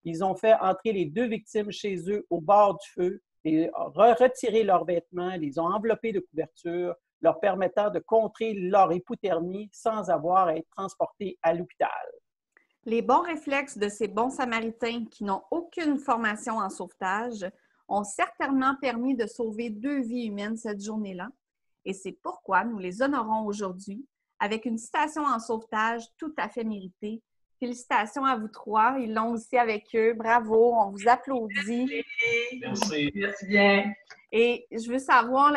Ils ont fait entrer les 2 victimes chez eux au bord du feu, et retiré leurs vêtements, les ont enveloppés de couverture, leur permettant de contrer leur hypothermie sans avoir à être transportés à l'hôpital. Les bons réflexes de ces bons Samaritains qui n'ont aucune formation en sauvetage ont certainement permis de sauver 2 vies humaines cette journée-là. Et c'est pourquoi nous les honorons aujourd'hui avec une citation en sauvetage tout à fait méritée. Félicitations à vous trois. Ils l'ont aussi avec eux. Bravo, on vous applaudit. Merci. Merci bien. Et je veux savoir,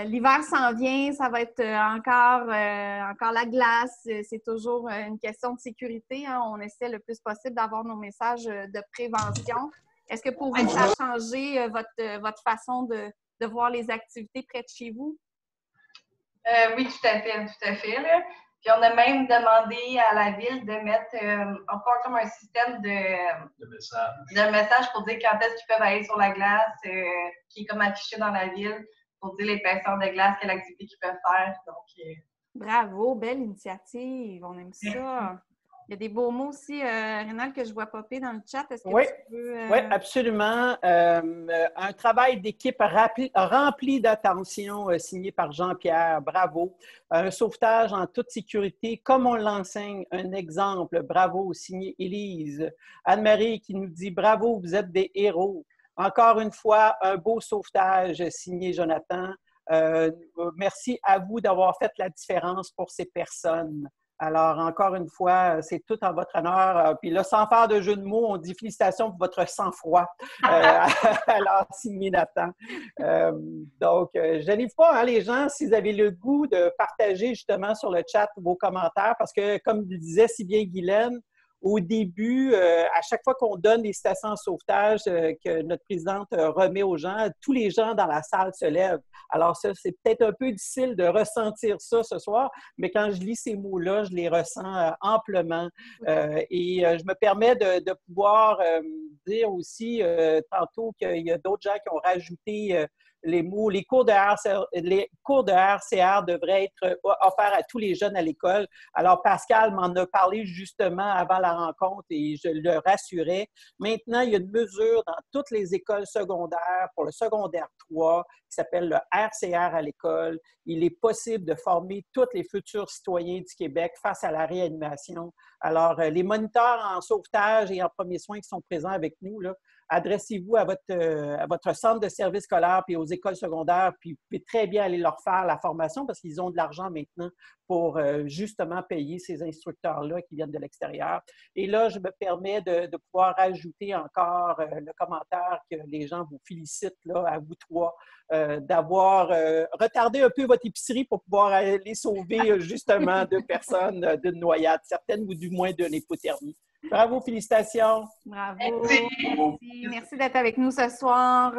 l'hiver s'en vient, ça va être encore la glace. C'est toujours une question de sécurité, hein. On essaie le plus possible d'avoir nos messages de prévention. Est-ce que pour vous, ça a changé votre façon de voir les activités près de chez vous? Oui, tout à fait. Là. Puis on a même demandé à la ville de mettre encore comme un système de message pour dire quand est-ce qu'ils peuvent aller sur la glace, qui est comme affiché dans la ville, pour dire l'épaisseur de glace, quelle activité qu'ils peuvent faire. Donc, bravo, belle initiative, on aime ça. Il y a des beaux mots aussi, Rénal, que je vois popper dans le chat. Est-ce que tu veux... Oui, absolument. Un travail d'équipe rempli d'attention signé par Jean-Pierre. Bravo. Un sauvetage en toute sécurité, comme on l'enseigne. Un exemple. Bravo, signé Élise. Anne-Marie qui nous dit « Bravo, vous êtes des héros ». Encore une fois, un beau sauvetage signé Jonathan. Merci à vous d'avoir fait la différence pour ces personnes. Alors, encore une fois, c'est tout en votre honneur. Puis là, sans faire de jeu de mots, on dit félicitations pour votre sang-froid. Alors, signé Nathan. Donc, je n'arrive pas, hein, les gens, si vous avez le goût de partager justement sur le chat vos commentaires, parce que, comme le disait si bien Guylaine, au début, à chaque fois qu'on donne des citations en sauvetage que notre présidente remet aux gens, tous les gens dans la salle se lèvent. Alors ça, c'est peut-être un peu difficile de ressentir ça ce soir, mais quand je lis ces mots-là, je les ressens amplement. Et je me permets de pouvoir dire aussi tantôt qu'il y a d'autres gens qui ont rajouté les mots, les cours de RCR devraient être offerts à tous les jeunes à l'école. Alors, Pascal m'en a parlé justement avant la rencontre et je le rassurais. Maintenant, il y a une mesure dans toutes les écoles secondaires pour le secondaire 3 qui s'appelle le RCR à l'école. Il est possible de former tous les futurs citoyens du Québec face à la réanimation. Alors, les moniteurs en sauvetage et en premiers soins qui sont présents avec nous, là, adressez-vous à votre centre de service scolaire puis aux écoles secondaires, puis vous pouvez très bien aller leur faire la formation parce qu'ils ont de l'argent maintenant pour justement payer ces instructeurs-là qui viennent de l'extérieur. Et là, je me permets de pouvoir ajouter encore le commentaire que les gens vous félicitent, là, à vous trois, d'avoir retardé un peu votre épicerie pour pouvoir aller sauver justement 2 personnes d'une noyade certaine ou du moins d'une hypothermie. Bravo, félicitations. Bravo. Merci d'être avec nous ce soir.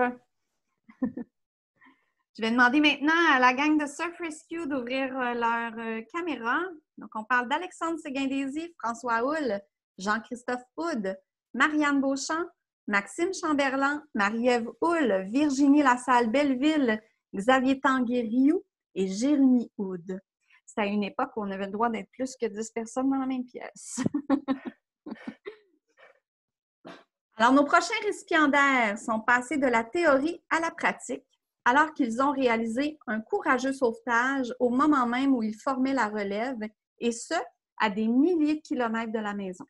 Je vais demander maintenant à la gang de Surf Rescue d'ouvrir leur caméra. Donc, on parle d'Alexandre Séguin-Désy, François Houle, Jean-Christophe Houd, Marianne Beauchamp, Maxime Chamberlain, Marie-Ève Houle, Virginie Lassalle-Belleville, Xavier Tanguay-Rioux et Jérémy Houd. C'est à une époque où on avait le droit d'être plus que 10 personnes dans la même pièce. Alors, nos prochains récipiendaires sont passés de la théorie à la pratique, alors qu'ils ont réalisé un courageux sauvetage au moment même où ils formaient la relève, et ce, à des milliers de kilomètres de la maison.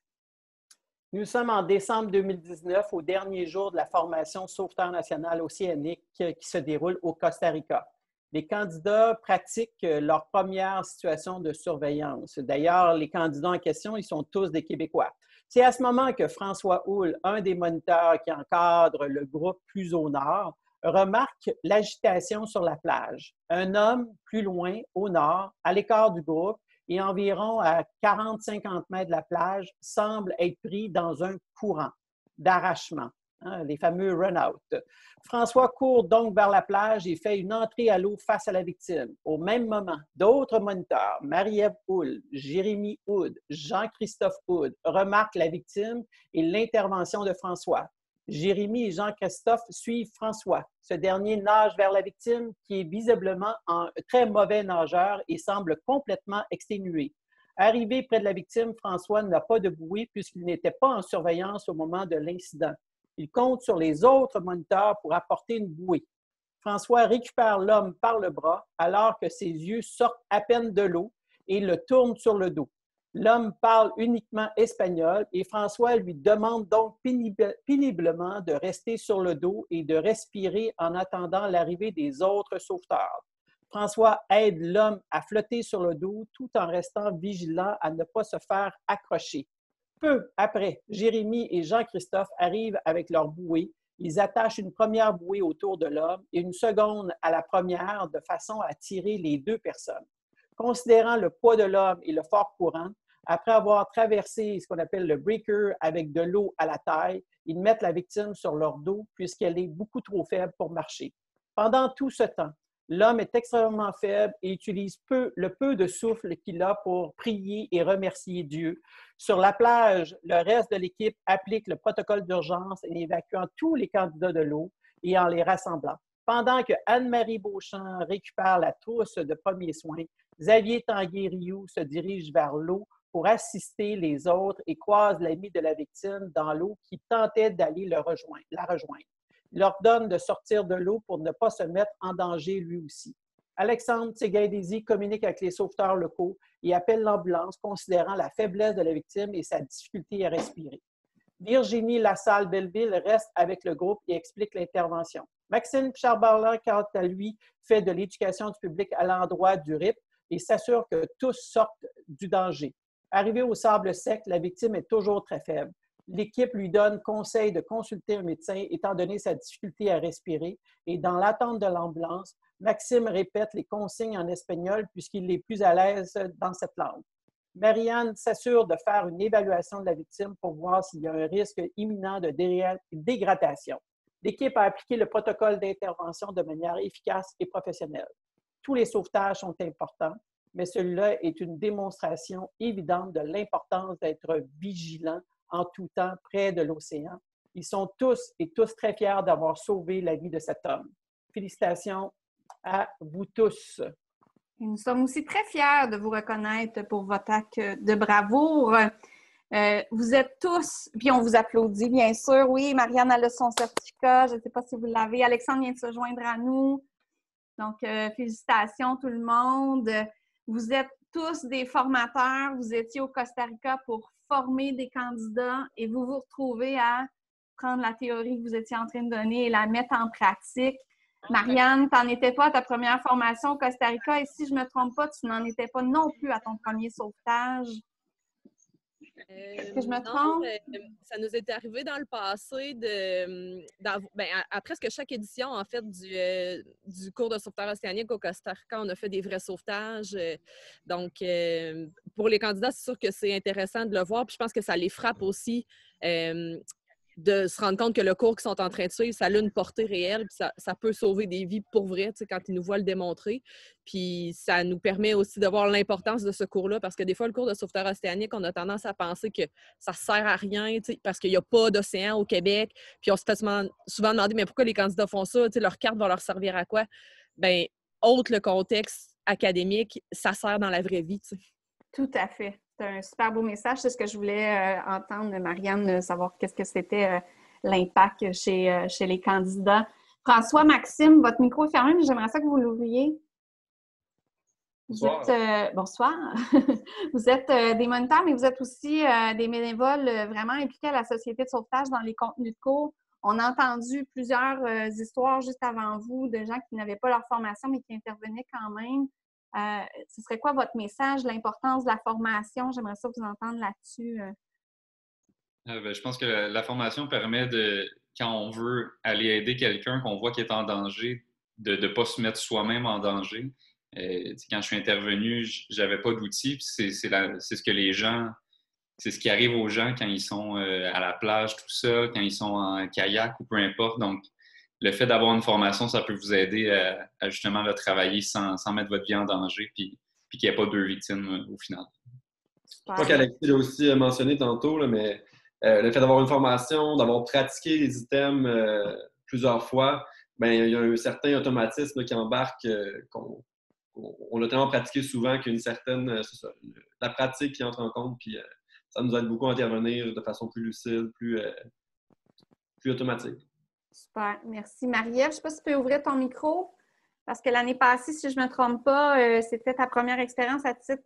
Nous sommes en décembre 2019, au dernier jour de la formation Sauveteur national océanique qui se déroule au Costa Rica. Les candidats pratiquent leur première situation de surveillance. D'ailleurs, les candidats en question, ils sont tous des Québécois. C'est à ce moment que François Houle, un des moniteurs qui encadre le groupe plus au nord, remarque l'agitation sur la plage. Un homme plus loin, au nord, à l'écart du groupe, et environ à 40-50 mètres de la plage, semble être pris dans un courant d'arrachement, hein, les fameux run-out. François court donc vers la plage et fait une entrée à l'eau face à la victime. Au même moment, d'autres moniteurs, Marie-Ève Houle, Jérémy Houd, Jean-Christophe Houd, remarquent la victime et l'intervention de François. Jérémy et Jean-Christophe suivent François. Ce dernier nage vers la victime qui est visiblement un très mauvais nageur et semble complètement exténué. Arrivé près de la victime, François n'a pas de bouée puisqu'il n'était pas en surveillance au moment de l'incident. Il compte sur les autres moniteurs pour apporter une bouée. François récupère l'homme par le bras alors que ses yeux sortent à peine de l'eau et le tourne sur le dos. L'homme parle uniquement espagnol et François lui demande donc péniblement de rester sur le dos et de respirer en attendant l'arrivée des autres sauveteurs. François aide l'homme à flotter sur le dos tout en restant vigilant à ne pas se faire accrocher. Peu après, Jérémie et Jean-Christophe arrivent avec leur bouée. Ils attachent une première bouée autour de l'homme et une seconde à la première de façon à tirer les deux personnes. Considérant le poids de l'homme et le fort courant, après avoir traversé ce qu'on appelle le breaker avec de l'eau à la taille, ils mettent la victime sur leur dos puisqu'elle est beaucoup trop faible pour marcher. Pendant tout ce temps, l'homme est extrêmement faible et utilise le peu de souffle qu'il a pour prier et remercier Dieu. Sur la plage, le reste de l'équipe applique le protocole d'urgence en évacuant tous les candidats de l'eau et en les rassemblant. Pendant que Anne-Marie Beauchamp récupère la trousse de premiers soins, Xavier Tanguay-Rioux se dirige vers l'eau pour assister les autres et croise l'ami de la victime dans l'eau qui tentait d'aller la rejoindre. Il ordonne de sortir de l'eau pour ne pas se mettre en danger lui aussi. Alexandre Tségaïdési communique avec les sauveteurs locaux et appelle l'ambulance, considérant la faiblesse de la victime et sa difficulté à respirer. Virginie Lassalle-Belleville reste avec le groupe et explique l'intervention. Maxime Pichard-Barland, quant à lui, fait de l'éducation du public à l'endroit du RIP et s'assure que tous sortent du danger. Arrivé au sable sec, la victime est toujours très faible. L'équipe lui donne conseil de consulter un médecin étant donné sa difficulté à respirer et dans l'attente de l'ambulance, Maxime répète les consignes en espagnol puisqu'il est plus à l'aise dans cette langue. Marianne s'assure de faire une évaluation de la victime pour voir s'il y a un risque imminent de dégradation. L'équipe a appliqué le protocole d'intervention de manière efficace et professionnelle. Tous les sauvetages sont importants, mais celui-là est une démonstration évidente de l'importance d'être vigilant en tout temps près de l'océan. Ils sont tous très fiers d'avoir sauvé la vie de cet homme. Félicitations à vous tous. Et nous sommes aussi très fiers de vous reconnaître pour votre acte de bravoure. Vous êtes tous, puis on vous applaudit, bien sûr. Oui, Marianne a son certificat. Je ne sais pas si vous l'avez. Alexandre vient de se joindre à nous. Donc, félicitations tout le monde. Vous êtes tous des formateurs. Vous étiez au Costa Rica pour former des candidats et vous vous retrouvez à prendre la théorie que vous étiez en train de donner et la mettre en pratique. Marianne, tu n'en étais pas à ta première formation au Costa Rica et si je ne me trompe pas, tu n'en étais pas non plus à ton premier sauvetage. Est-ce que je me trompe? Ça nous est arrivé dans le passé à presque chaque édition, en fait, du cours de sauveteur océanique au Costa Rica, on a fait des vrais sauvetages. Donc, pour les candidats, c'est sûr que c'est intéressant de le voir. Puis je pense que ça les frappe aussi de se rendre compte que le cours qu'ils sont en train de suivre, ça a une portée réelle, puis ça peut sauver des vies pour vrai, tu sais, quand ils nous voient le démontrer. Puis ça nous permet aussi de voir l'importance de ce cours-là, parce que des fois, le cours de sauveteur océanique, on a tendance à penser que ça ne sert à rien, tu sais, parce qu'il n'y a pas d'océan au Québec. Puis on se fait souvent demander, mais pourquoi les candidats font ça? Tu sais, leur carte va leur servir à quoi? Bien, autre le contexte académique, ça sert dans la vraie vie, tu sais. Tout à fait. C'est un super beau message. C'est ce que je voulais entendre, Marianne, savoir qu'est-ce que c'était l'impact chez les candidats. François, Maxime, votre micro est fermé, mais j'aimerais ça que vous l'ouvriez. Bonsoir. Bonsoir. Vous êtes des moniteurs, mais vous êtes aussi des bénévoles vraiment impliqués à la Société de sauvetage dans les contenus de cours. On a entendu plusieurs histoires juste avant vous de gens qui n'avaient pas leur formation, mais qui intervenaient quand même. Ce serait quoi votre message, l'importance de la formation? J'aimerais ça vous entendre là-dessus. Je pense que la formation permet quand on veut aller aider quelqu'un qu'on voit qu'il est en danger, de ne pas se mettre soi-même en danger. Quand je suis intervenu, j'avais pas d'outils. C'est ce que les gens, c'est ce qui arrive aux gens quand ils sont à la plage, tout ça, quand ils sont en kayak ou peu importe. Donc, le fait d'avoir une formation, ça peut vous aider à justement le travailler sans mettre votre vie en danger, puis qu'il n'y ait pas deux victimes au final. Je crois qu'Alexis l'a aussi mentionné tantôt, là, mais le fait d'avoir une formation, d'avoir pratiqué les items plusieurs fois, ben, il y a un certain automatisme là, qui embarque, qu'on a tellement pratiqué souvent qu'une certaine, la pratique qui entre en compte, puis ça nous aide beaucoup à intervenir de façon plus lucide, plus automatique. Super, merci. Marie-Ève, je ne sais pas si tu peux ouvrir ton micro, parce que l'année passée, si je ne me trompe pas, c'était ta première expérience à titre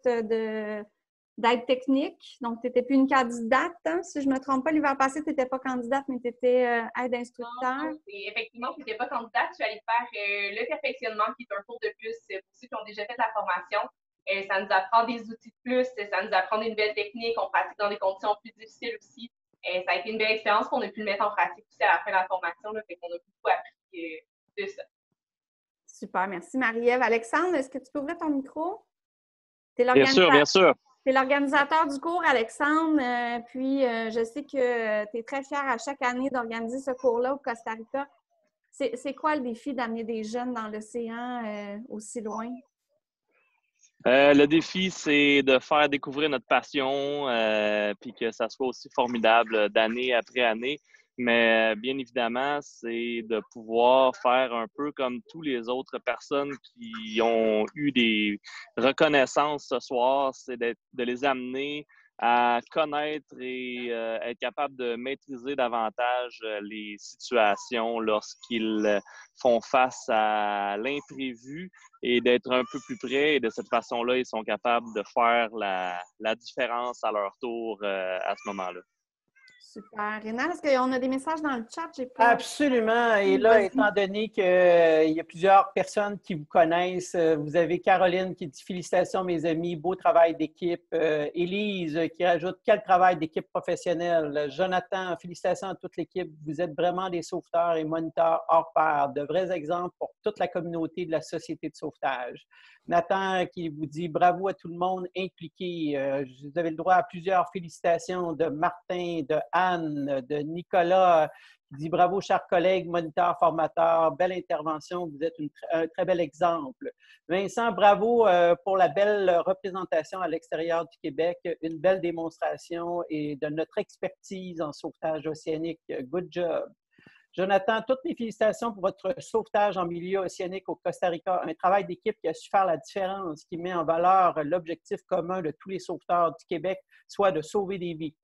d'aide technique. Donc, tu n'étais plus une candidate, hein? Si je ne me trompe pas, l'hiver passé, tu n'étais pas candidate, mais tu étais aide instructeur. Non, effectivement, je n'étais pas candidate. Je suis allée faire le perfectionnement, qui est un cours de plus pour ceux qui ont déjà fait la formation. Ça nous apprend des outils de plus, ça nous apprend des nouvelles techniques, on pratique dans des conditions plus difficiles aussi. Ça a été une belle expérience, qu'on a pu le mettre en pratique aussi à la fin de la formation, là, fait qu'on a beaucoup appris de ça. Super, merci Marie-Ève. Alexandre, est-ce que tu peux ouvrir ton micro? Bien sûr, bien sûr. Tu es l'organisateur du cours, Alexandre, puis je sais que tu es très fier à chaque année d'organiser ce cours-là au Costa Rica. C'est quoi le défi d'amener des jeunes dans l'océan aussi loin? Le défi, c'est de faire découvrir notre passion, puis que ça soit aussi formidable d'année après année. Mais bien évidemment, c'est de pouvoir faire un peu comme tous les autres personnes qui ont eu des reconnaissances ce soir, c'est de les amener à connaître et être capable de maîtriser davantage les situations lorsqu'ils font face à l'imprévu et d'être un peu plus près. Et de cette façon-là, ils sont capables de faire la différence à leur tour à ce moment-là. Super. Rénal, est-ce qu'on a des messages dans le chat? Absolument. Et là, étant donné qu'il y a plusieurs personnes qui vous connaissent, vous avez Caroline qui dit « Félicitations, mes amis, beau travail d'équipe. » Élise qui rajoute « Quel travail d'équipe professionnelle. » Jonathan, félicitations à toute l'équipe. Vous êtes vraiment des sauveteurs et moniteurs hors pair, de vrais exemples pour toute la communauté de la Société de sauvetage. Nathan qui vous dit « Bravo à tout le monde impliqué. » Vous avez le droit à plusieurs félicitations de Martin, de Anne, de Nicolas, qui dit « Bravo, chers collègues, moniteurs, formateurs. Belle intervention. Vous êtes un très bel exemple. » Vincent, bravo pour la belle représentation à l'extérieur du Québec. Une belle démonstration et de notre expertise en sauvetage océanique. Good job. Jonathan, toutes mes félicitations pour votre sauvetage en milieu océanique au Costa Rica. Un travail d'équipe qui a su faire la différence, qui met en valeur l'objectif commun de tous les sauveteurs du Québec, soit de sauver des vies.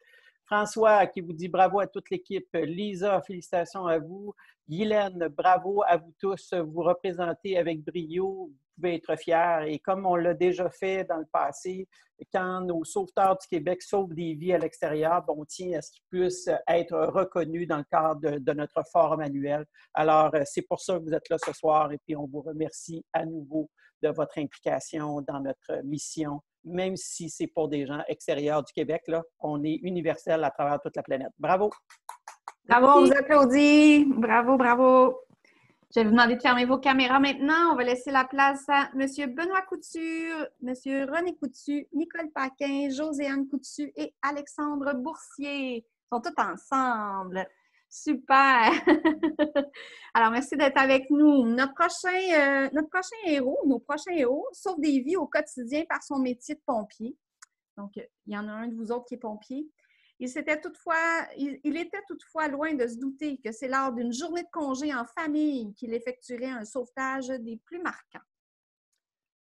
François qui vous dit bravo à toute l'équipe. Lisa, félicitations à vous. Guylaine, bravo à vous tous. Vous représentez avec brio. Vous pouvez être fiers. Et comme on l'a déjà fait dans le passé, quand nos sauveteurs du Québec sauvent des vies à l'extérieur, on tient à ce qu'ils puissent être reconnus dans le cadre de notre forum annuel. Alors, c'est pour ça que vous êtes là ce soir et puis on vous remercie à nouveau de votre implication dans notre mission. Même si c'est pour des gens extérieurs du Québec, là, on est universel à travers toute la planète. Bravo! Bravo, on vous applaudit. Bravo, bravo. Je vais vous demander de fermer vos caméras maintenant. On va laisser la place à M. Benoît Coutu, M. René Coutu, Nicole Paquin, Joséanne Coutu et Alexandre Boursier. Ils sont tous ensemble. Super! Alors, merci d'être avec nous. Notre prochain héros, nos prochains héros, sauvent des vies au quotidien par son métier de pompier. Donc, il y en a un de vous autres qui est pompier. Il était toutefois loin de se douter que c'est lors d'une journée de congé en famille qu'il effectuerait un sauvetage des plus marquants.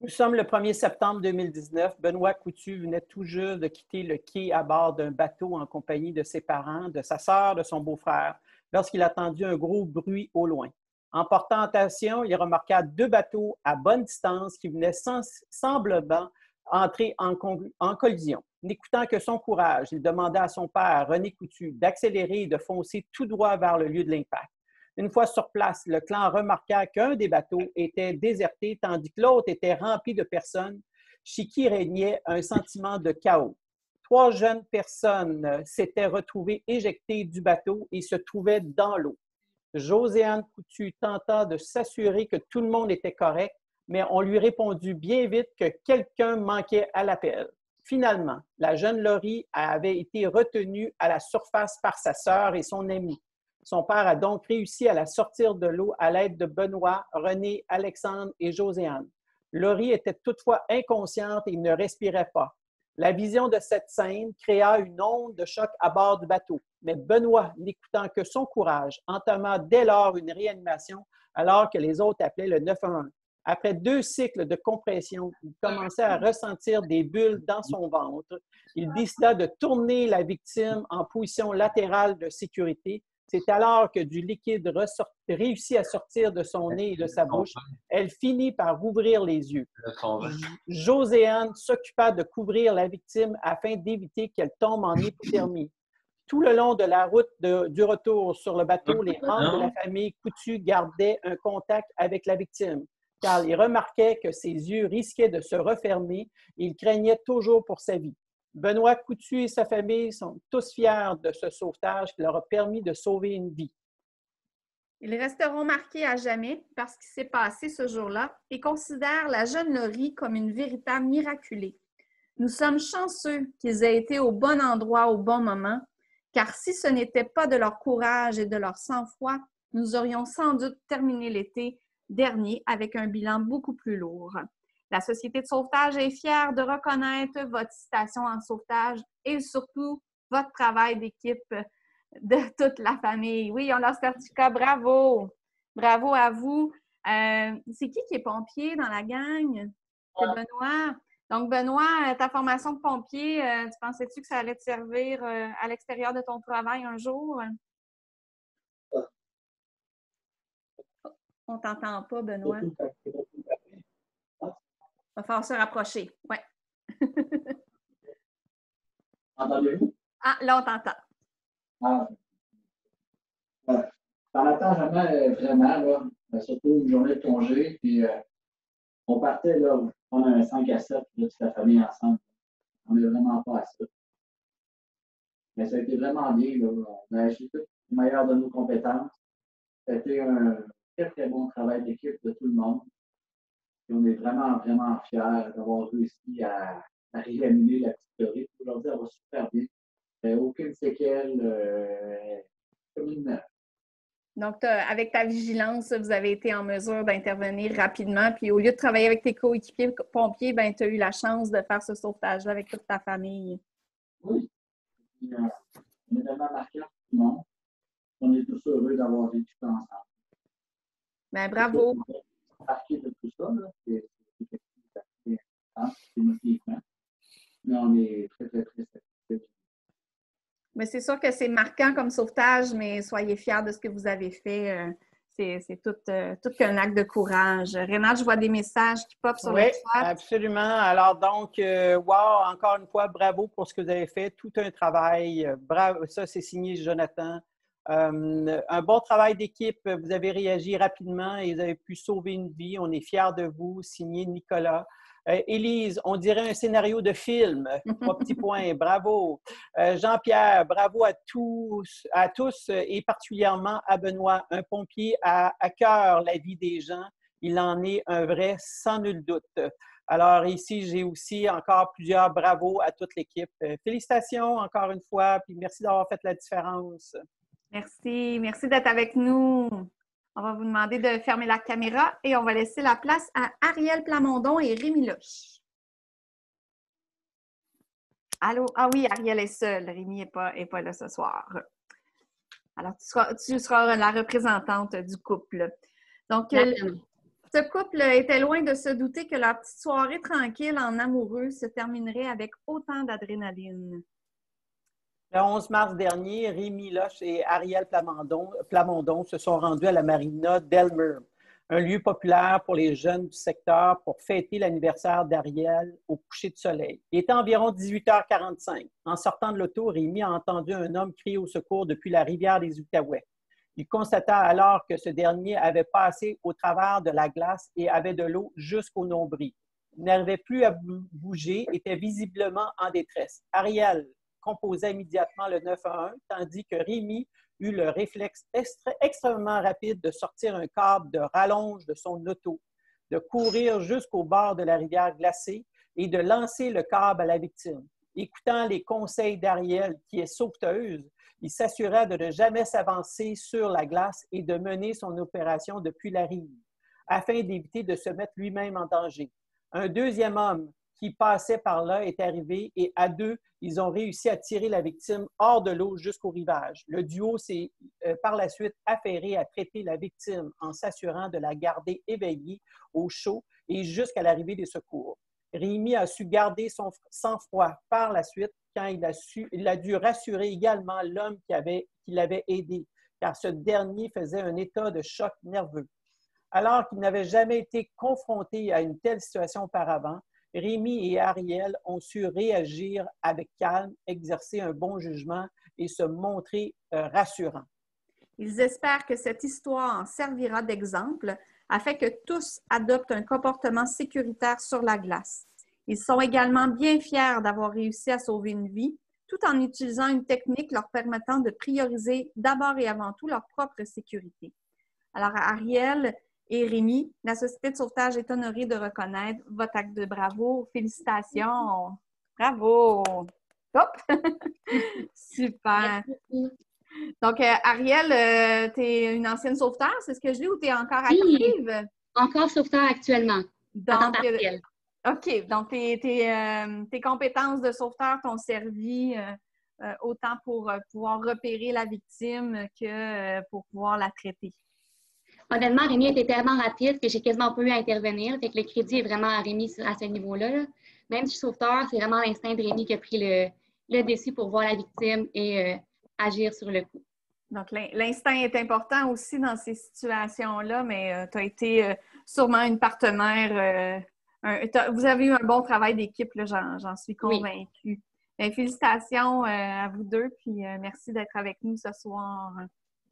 Nous sommes le 1er septembre 2019. Benoît Coutu venait tout juste de quitter le quai à bord d'un bateau en compagnie de ses parents, de sa sœur, de son beau-frère, lorsqu'il a entendu un gros bruit au loin. En portant attention, il remarqua 2 bateaux à bonne distance qui venaient sensiblement entrer en collision. N'écoutant que son courage, il demanda à son père, René Coutu, d'accélérer et de foncer tout droit vers le lieu de l'impact. Une fois sur place, le clan remarqua qu'un des bateaux était déserté, tandis que l'autre était rempli de personnes chez qui régnait un sentiment de chaos. 3 jeunes personnes s'étaient retrouvées éjectées du bateau et se trouvaient dans l'eau. Joséanne Coutu tenta de s'assurer que tout le monde était correct, mais on lui répondit bien vite que quelqu'un manquait à l'appel. Finalement, la jeune Laurie avait été retenue à la surface par sa sœur et son amie. Son père a donc réussi à la sortir de l'eau à l'aide de Benoît, René, Alexandre et Joséanne. Laurie était toutefois inconsciente et ne respirait pas. La vision de cette scène créa une onde de choc à bord du bateau, mais Benoît, n'écoutant que son courage, entama dès lors une réanimation alors que les autres appelaient le 911. Après 2 cycles de compression, il commençait à ressentir des bulles dans son ventre. Il décida de tourner la victime en position latérale de sécurité, C'est alors que du liquide réussit à sortir de son nez et de sa bouche. Elle finit par rouvrir les yeux. Joséanne s'occupa de couvrir la victime afin d'éviter qu'elle tombe en hypothermie. Tout le long de la route du retour sur le bateau, les membres de la famille Coutu gardaient un contact avec la victime, car ils remarquaient que ses yeux risquaient de se refermer et ils craignaient toujours pour sa vie. Benoît Coutu et sa famille sont tous fiers de ce sauvetage qui leur a permis de sauver une vie. Ils resteront marqués à jamais par ce qui s'est passé ce jour-là et considèrent la jeune Laurie comme une véritable miraculée. Nous sommes chanceux qu'ils aient été au bon endroit au bon moment, car si ce n'était pas de leur courage et de leur sang-froid, nous aurions sans doute terminé l'été dernier avec un bilan beaucoup plus lourd. La Société de sauvetage est fière de reconnaître votre citation en sauvetage et surtout votre travail d'équipe de toute la famille. Oui, ils ont leur certificat. Bravo! Bravo à vous. C'est qui est pompier dans la gang? C'est Benoît. Donc, Benoît, ta formation de pompier, tu pensais-tu que ça allait te servir à l'extérieur de ton travail un jour? On ne t'entend pas, Benoît. Il va falloir se rapprocher. Oui. Entendez-vous? Ah, là, on t'entend. T'en attends jamais vraiment, là. Surtout une journée de congé. Puis on partait là, on a un 5 à 7, là, toute la famille ensemble. On n'est vraiment pas à ça. Mais ça a été vraiment bien. Là. On a acheté tout le meilleur de nos compétences. Ça a été un très, très bon travail d'équipe de tout le monde. Et on est vraiment, vraiment fiers d'avoir réussi à réanimer la petite Laurie. Aujourd'hui, elle va super bien. Aucune séquelle. Comme une neuve. Donc, avec ta vigilance, vous avez été en mesure d'intervenir rapidement. Puis, au lieu de travailler avec tes coéquipiers pompiers, ben, tu as eu la chance de faire ce sauvetage-là avec toute ta famille. Oui. Puis, on est vraiment marquant pour tout le monde. On est tous heureux d'avoir vécu ça ensemble. Ben, bravo. Marqué de tout ça, là, c'est quelque chose d'assez intense, émotivement. Mais on est très, très, très satisfaits. Mais c'est sûr que c'est marquant comme sauvetage, mais soyez fiers de ce que vous avez fait. C'est tout qu'un acte de courage. Renate, je vois des messages qui popent sur le chat. Oui, absolument. Alors donc, wow, encore une fois, bravo pour ce que vous avez fait. Tout un travail. Bravo, ça, c'est signé Jonathan. Un bon travail d'équipe. Vous avez réagi rapidement et vous avez pu sauver une vie. On est fiers de vous. Signé Nicolas. Élise, on dirait un scénario de film. 3 petits points. Bravo. Jean-Pierre, bravo à tous et particulièrement à Benoît. Un pompier a à cœur la vie des gens. Il en est un vrai, sans nul doute. Alors ici, j'ai aussi encore plusieurs bravos à toute l'équipe. Félicitations encore une fois, puis merci d'avoir fait la différence. Merci. Merci d'être avec nous. On va vous demander de fermer la caméra et on va laisser la place à Ariel Plamondon et Rémi Loche. Allô? Ah oui, Ariel est seule. Rémi n'est pas là ce soir. Alors, tu seras la représentante du couple. Donc, ce couple était loin de se douter que leur petite soirée tranquille en amoureux se terminerait avec autant d'adrénaline. Le 11 mars dernier, Rémi Loche et Ariel Plamondon se sont rendus à la marina d'Elmer, un lieu populaire pour les jeunes du secteur pour fêter l'anniversaire d'Ariel au coucher de soleil. Il était environ 18h45. En sortant de l'auto, Rémi a entendu un homme crier au secours depuis la rivière des Outaouais. Il constata alors que ce dernier avait passé au travers de la glace et avait de l'eau jusqu'au nombril. Il n'arrivait plus à bouger, était visiblement en détresse. Ariel composa immédiatement le 911, tandis que Rémi eut le réflexe extrêmement rapide de sortir un câble de rallonge de son auto, de courir jusqu'au bord de la rivière glacée et de lancer le câble à la victime. Écoutant les conseils d'Ariel, qui est sauveteuse, il s'assura de ne jamais s'avancer sur la glace et de mener son opération depuis la rive, afin d'éviter de se mettre lui-même en danger. Un deuxième homme qui passait par là est arrivé et à deux, ils ont réussi à tirer la victime hors de l'eau jusqu'au rivage. Le duo s'est par la suite affairé à traiter la victime en s'assurant de la garder éveillée au chaud et jusqu'à l'arrivée des secours. Rémi a su garder son sang-froid par la suite quand il a dû rassurer également l'homme qui l'avait aidé. car ce dernier faisait un état de choc nerveux. Alors qu'il n'avait jamais été confronté à une telle situation auparavant, Rémi et Ariel ont su réagir avec calme, exercer un bon jugement et se montrer rassurants. Ils espèrent que cette histoire en servira d'exemple afin que tous adoptent un comportement sécuritaire sur la glace. Ils sont également bien fiers d'avoir réussi à sauver une vie, tout en utilisant une technique leur permettant de prioriser d'abord et avant tout leur propre sécurité. Alors, Ariel et Rémi, la Société de sauvetage est honorée de reconnaître votre acte de bravo. Félicitations! Bravo! Hop! Super! Donc, Ariel, tu es une ancienne sauveteur, c'est ce que je dis, ou tu es encore active? Oui, encore sauveteur actuellement. Donc, OK. Donc, tes compétences de sauveteur t'ont servi autant pour pouvoir repérer la victime que pour pouvoir la traiter. Honnêtement, Rémi était tellement rapide que j'ai quasiment pas eu à intervenir. Fait que le crédit est vraiment à Rémi à ce niveau-là. Là. Même si je suis sauveteur, c'est vraiment l'instinct de Rémi qui a pris le dessus pour voir la victime et agir sur le coup. Donc, l'instinct est important aussi dans ces situations-là, mais tu as été sûrement une partenaire. Vous avez eu un bon travail d'équipe, j'en suis convaincue. Oui. Bien, félicitations à vous deux, puis merci d'être avec nous ce soir.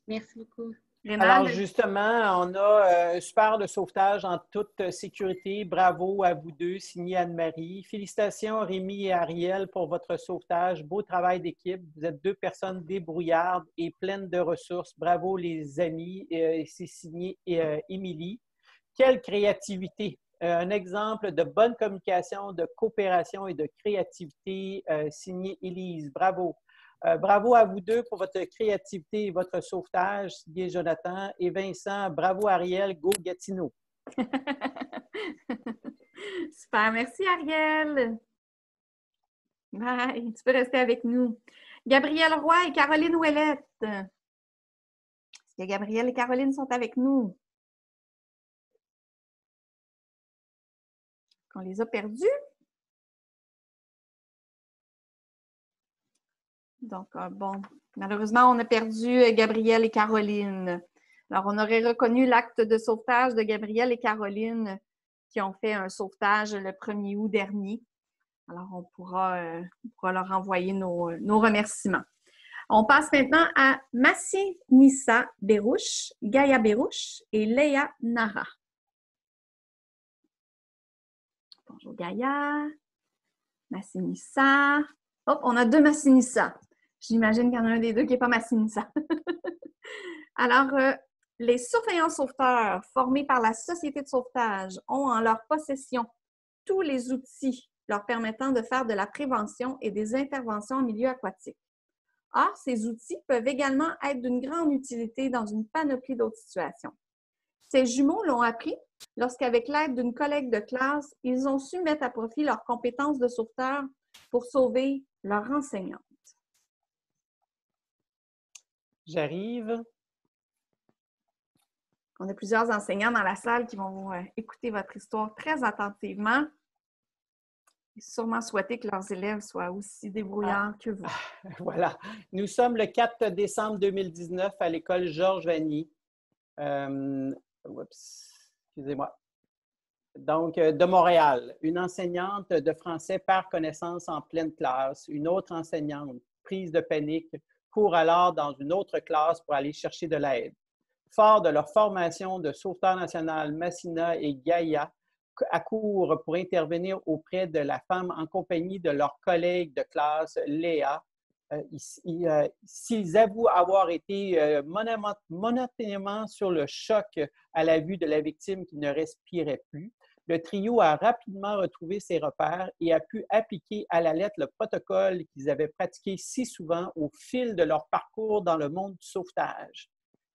Merci beaucoup. Rénal, alors, justement, on a un super de sauvetage en toute sécurité. Bravo à vous deux, signé Anne-Marie. Félicitations, Rémi et Ariel, pour votre sauvetage. Beau travail d'équipe. Vous êtes deux personnes débrouillardes et pleines de ressources. Bravo, les amis. C'est signé Émilie. Quelle créativité! Un exemple de bonne communication, de coopération et de créativité, signé Élise. Bravo! Bravo à vous deux pour votre créativité et votre sauvetage, signé Jonathan. Et Vincent, bravo Ariel, go Gatineau. Super, merci Ariel. Bye, tu peux rester avec nous. Gabrielle Roy et Caroline Ouellette. Est-ce que Gabrielle et Caroline sont avec nous? On les a perdus? Donc, bon, malheureusement, on a perdu Gabrielle et Caroline. Alors, on aurait reconnu l'acte de sauvetage de Gabrielle et Caroline qui ont fait un sauvetage le 1er août dernier. Alors, on pourra leur envoyer nos remerciements. On passe maintenant à Massinissa Bérouche, Gaïa Bérouche et Léa Nara. Bonjour Gaïa, Massinissa. Hop, on a deux Massinissa. J'imagine qu'il y en a un des deux qui n'est pas Massinissa. Alors, les surveillants sauveteurs formés par la Société de sauvetage ont en leur possession tous les outils leur permettant de faire de la prévention et des interventions en milieu aquatique. Or, ces outils peuvent également être d'une grande utilité dans une panoplie d'autres situations. Ces jumeaux l'ont appris lorsqu'avec l'aide d'une collègue de classe, ils ont su mettre à profit leurs compétences de sauveteur pour sauver leur enseignante. J'arrive. On a plusieurs enseignants dans la salle qui vont écouter votre histoire très attentivement et sûrement souhaiter que leurs élèves soient aussi débrouillards que vous. Voilà. Nous sommes le 4 décembre 2019 à l'école Georges Vanier. Excusez-moi. Donc, de Montréal. Une enseignante de français perd connaissance en pleine classe. Une autre enseignante, prise de panique, court alors dans une autre classe pour aller chercher de l'aide. Fort de leur formation de sauveteur national, Massina et Gaïa accourent pour intervenir auprès de la femme en compagnie de leur collègue de classe, Léa. S'ils avouent avoir été momentanément sur le choc à la vue de la victime qui ne respirait plus, le trio a rapidement retrouvé ses repères et a pu appliquer à la lettre le protocole qu'ils avaient pratiqué si souvent au fil de leur parcours dans le monde du sauvetage.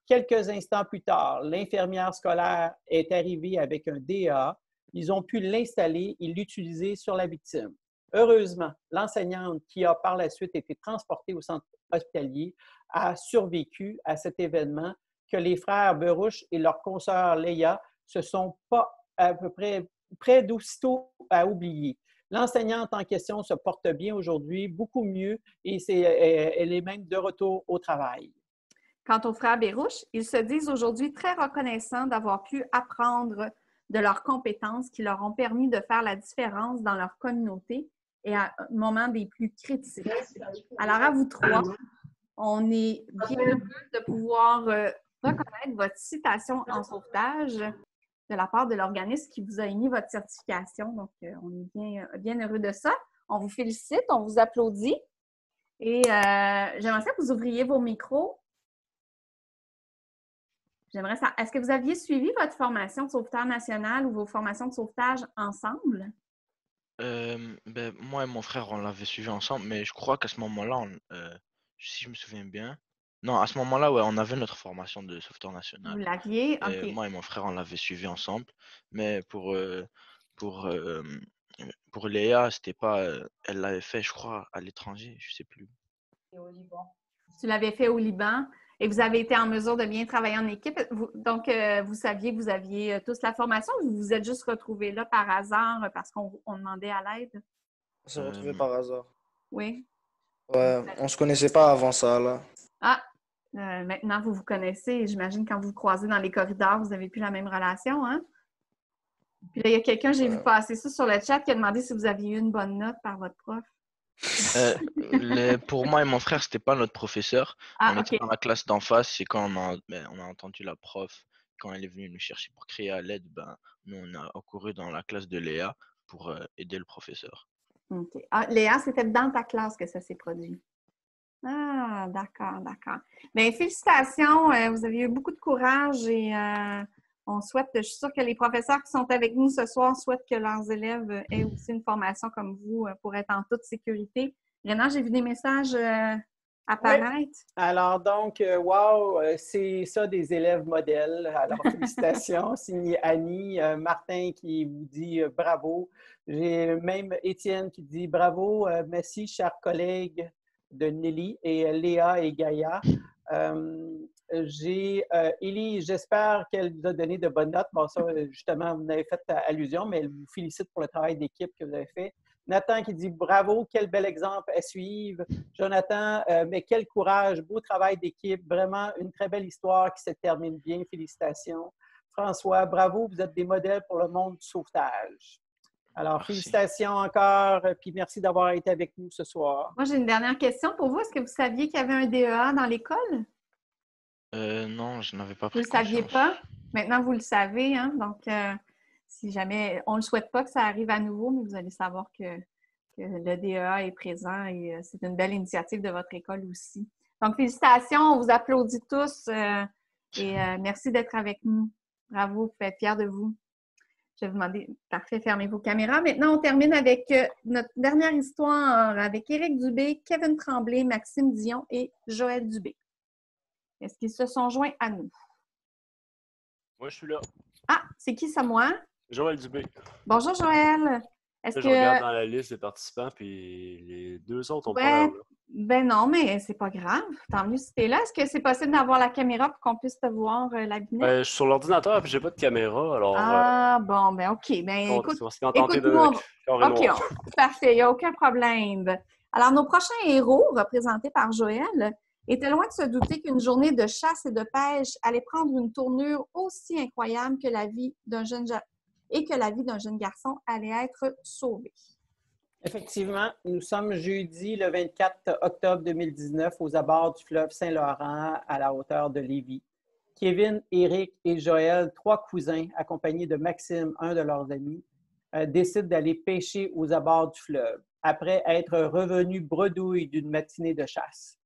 Quelques instants plus tard, l'infirmière scolaire est arrivée avec un DA. Ils ont pu l'installer et l'utiliser sur la victime. Heureusement, l'enseignante qui a par la suite été transportée au centre hospitalier a survécu à cet événement que les frères Berouche et leur consoeur Léa se sont pas à peu près d'aussitôt à oublier. L'enseignante en question se porte bien aujourd'hui, beaucoup mieux, et elle est même de retour au travail. Quant aux frères Bérouche, ils se disent aujourd'hui très reconnaissants d'avoir pu apprendre de leurs compétences qui leur ont permis de faire la différence dans leur communauté et à un moment des plus critiques. Alors, à vous trois, on est bien heureux de pouvoir reconnaître votre citation en sauvetage de la part de l'organisme qui vous a émis votre certification. Donc, on est bien heureux de ça. On vous félicite, on vous applaudit. Et j'aimerais ça que vous ouvriez vos micros. J'aimerais ça. Est-ce que vous aviez suivi votre formation de sauveteur national ou vos formations de sauvetage ensemble? Moi et mon frère, on l'avait suivi ensemble, mais je crois qu'à ce moment-là, si je me souviens bien, non, à ce moment-là, ouais, on avait notre formation de sauveteur Vous national. l'aviez? OK. Moi et mon frère, on l'avait suivi ensemble, mais pour, pour Léa, c'était pas, elle l'avait fait, je crois, à l'étranger, je sais plus. Tu l'avais fait au Liban et vous avez été en mesure de bien travailler en équipe. Donc, vous saviez que vous aviez tous la formation ou vous vous êtes juste retrouvés là par hasard parce qu'on demandait à l'aide? On s'est retrouvés par hasard. Oui. Ouais, on se connaissait pas avant ça, là. Ah, maintenant vous vous connaissez. J'imagine quand vous vous croisez dans les corridors, vous n'avez plus la même relation, hein? Puis là, il y a quelqu'un, j'ai vu passer ça sur le chat, qui a demandé si vous aviez eu une bonne note par votre prof. Pour moi et mon frère, c'était pas notre professeur. Ah, On était OK. dans la classe d'en face et quand on a entendu la prof, quand elle est venue nous chercher pour crier à l'aide, nous, on a accouru dans la classe de Léa pour aider le professeur. OK. Ah, Léa, c'était dans ta classe que ça s'est produit. Ah, d'accord, d'accord. Bien, félicitations. Vous avez eu beaucoup de courage et on souhaite, je suis sûre que les professeurs qui sont avec nous ce soir souhaitent que leurs élèves aient aussi une formation comme vous pour être en toute sécurité. Rénan, j'ai vu des messages apparaître. Oui. Alors donc, wow, c'est ça des élèves modèles. Alors, félicitations. Signé Annie, Martin qui vous dit bravo. J'ai même Étienne qui dit bravo, merci, chers collègues de Nelly et Léa et Gaïa. J'ai Élie, j'espère qu'elle vous a donné de bonnes notes. Bon, ça, justement, vous n'avez fait allusion, mais elle vous félicite pour le travail d'équipe que vous avez fait. Nathan qui dit bravo, quel bel exemple à suivre. Jonathan, mais quel courage, beau travail d'équipe, vraiment une très belle histoire qui se termine bien. Félicitations. François, bravo, vous êtes des modèles pour le monde du sauvetage. Alors, merci. Félicitations encore, puis merci d'avoir été avec nous ce soir. Moi, j'ai une dernière question pour vous. Est-ce que vous saviez qu'il y avait un DEA dans l'école? Non, je n'avais pas pris Vous ne le saviez pas? Maintenant, vous le savez, hein? Donc, si jamais, on ne le souhaite pas que ça arrive à nouveau, mais vous allez savoir que le DEA est présent et c'est une belle initiative de votre école aussi. Donc, félicitations, on vous applaudit tous et merci d'être avec nous. Bravo, vous pouvez être fiers de vous. Je vais vous demander, parfait, fermez vos caméras. Maintenant, on termine avec notre dernière histoire avec Éric Dubé, Kevin Tremblay, Maxime Dion et Joël Dubé. Est-ce qu'ils se sont joints à nous? Moi, je suis là. Ah, c'est qui ça, moi? Joël Dubé. Bonjour, Joël. Est-ce que je regarde dans la liste des participants, puis les deux autres ont pas l'air là. Ben non, mais c'est pas grave. Tant mieux si tu es là. Est-ce que c'est possible d'avoir la caméra pour qu'on puisse te voir, la binette? Je suis sur l'ordinateur, puis j'ai pas de caméra, alors... Ah, bon, ben OK. Ben écoute, parfait, il n'y a aucun problème. Alors, nos prochains héros, représentés par Joël, étaient loin de se douter qu'une journée de chasse et de pêche allait prendre une tournure aussi incroyable que la vie d'un jeune garçon allait être sauvée. Effectivement, nous sommes jeudi le 24 octobre 2019 aux abords du fleuve Saint-Laurent à la hauteur de Lévis. Kevin, Éric et Joël, trois cousins accompagnés de Maxime, un de leurs amis, décident d'aller pêcher aux abords du fleuve après être revenus bredouilles d'une matinée de chasse.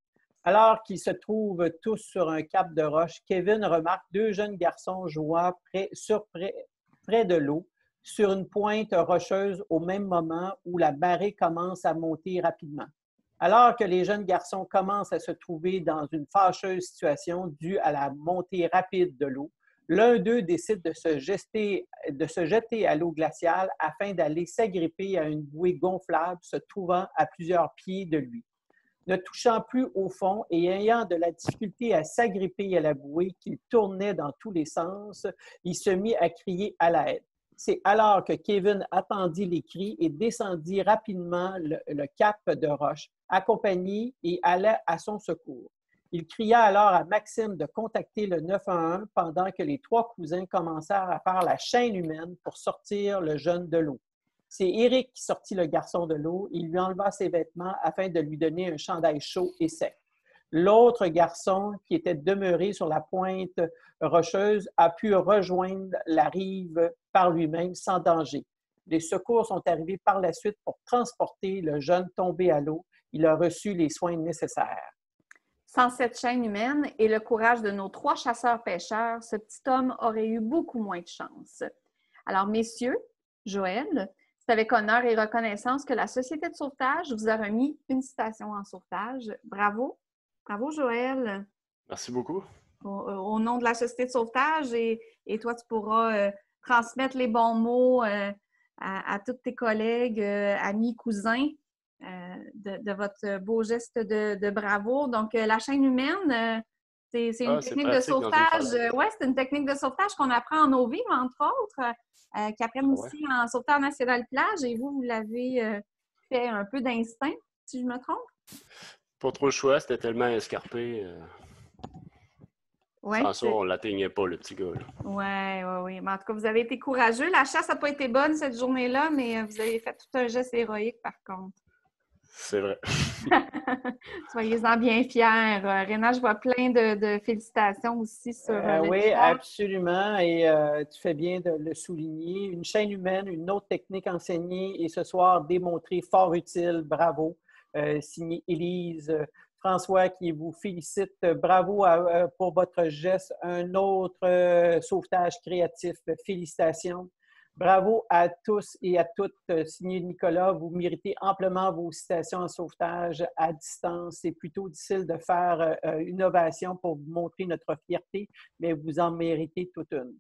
Alors qu'ils se trouvent tous sur un cap de roche, Kevin remarque deux jeunes garçons jouant près de l'eau, sur une pointe rocheuse au même moment où la marée commence à monter rapidement. Alors que les jeunes garçons commencent à se trouver dans une fâcheuse situation due à la montée rapide de l'eau, l'un d'eux décide de se jeter à l'eau glaciale afin d'aller s'agripper à une bouée gonflable se trouvant à plusieurs pieds de lui. Ne touchant plus au fond et ayant de la difficulté à s'agripper à la bouée qui tournait dans tous les sens, il se mit à crier à l'aide. C'est alors que Kevin attendit les cris et descendit rapidement le cap de roche, accompagné et alla à son secours. Il cria alors à Maxime de contacter le 911 pendant que les 3 cousins commencèrent à faire la chaîne humaine pour sortir le jeune de l'eau. C'est Éric qui sortit le garçon de l'eau. Il lui enleva ses vêtements afin de lui donner un chandail chaud et sec. L'autre garçon, qui était demeuré sur la pointe rocheuse, a pu rejoindre la rive par lui-même sans danger. Les secours sont arrivés par la suite pour transporter le jeune tombé à l'eau. Il a reçu les soins nécessaires. Sans cette chaîne humaine et le courage de nos 3 chasseurs-pêcheurs, ce petit homme aurait eu beaucoup moins de chance. Alors, messieurs, Joël, c'est avec honneur et reconnaissance que la Société de sauvetage vous a remis une citation en sauvetage. Bravo! Bravo, Joël! Merci beaucoup. Au nom de la Société de sauvetage, et toi, tu pourras transmettre les bons mots à tous tes collègues, amis, cousins, de votre beau geste de bravoure. Donc, la chaîne humaine, c'est une technique de sauvetage. Oui, c'est une technique de sauvetage qu'on apprend en eau vive, entre autres, qui apprennent aussi en sauvetage national plage. Et vous l'avez fait un peu d'instinct, si je me trompe? Pas trop le choix, c'était tellement escarpé. Ouais, sans ça, on ne l'atteignait pas, le petit gars. Oui. Mais en tout cas, vous avez été courageux. La chasse n'a pas été bonne cette journée-là, mais vous avez fait tout un geste héroïque, par contre. C'est vrai. Soyez-en bien fiers. Réna, je vois plein de félicitations aussi sur le Oui, chat. absolument. Et tu fais bien de le souligner. Une chaîne humaine, une autre technique enseignée et ce soir démontrée fort utile. Bravo. Signé Élise. François qui vous félicite. Bravo pour votre geste. Un autre sauvetage créatif. Félicitations. Bravo à tous et à toutes. Signé Nicolas, vous méritez amplement vos citations en sauvetage à distance. C'est plutôt difficile de faire une ovation pour vous montrer notre fierté, mais vous en méritez toute une.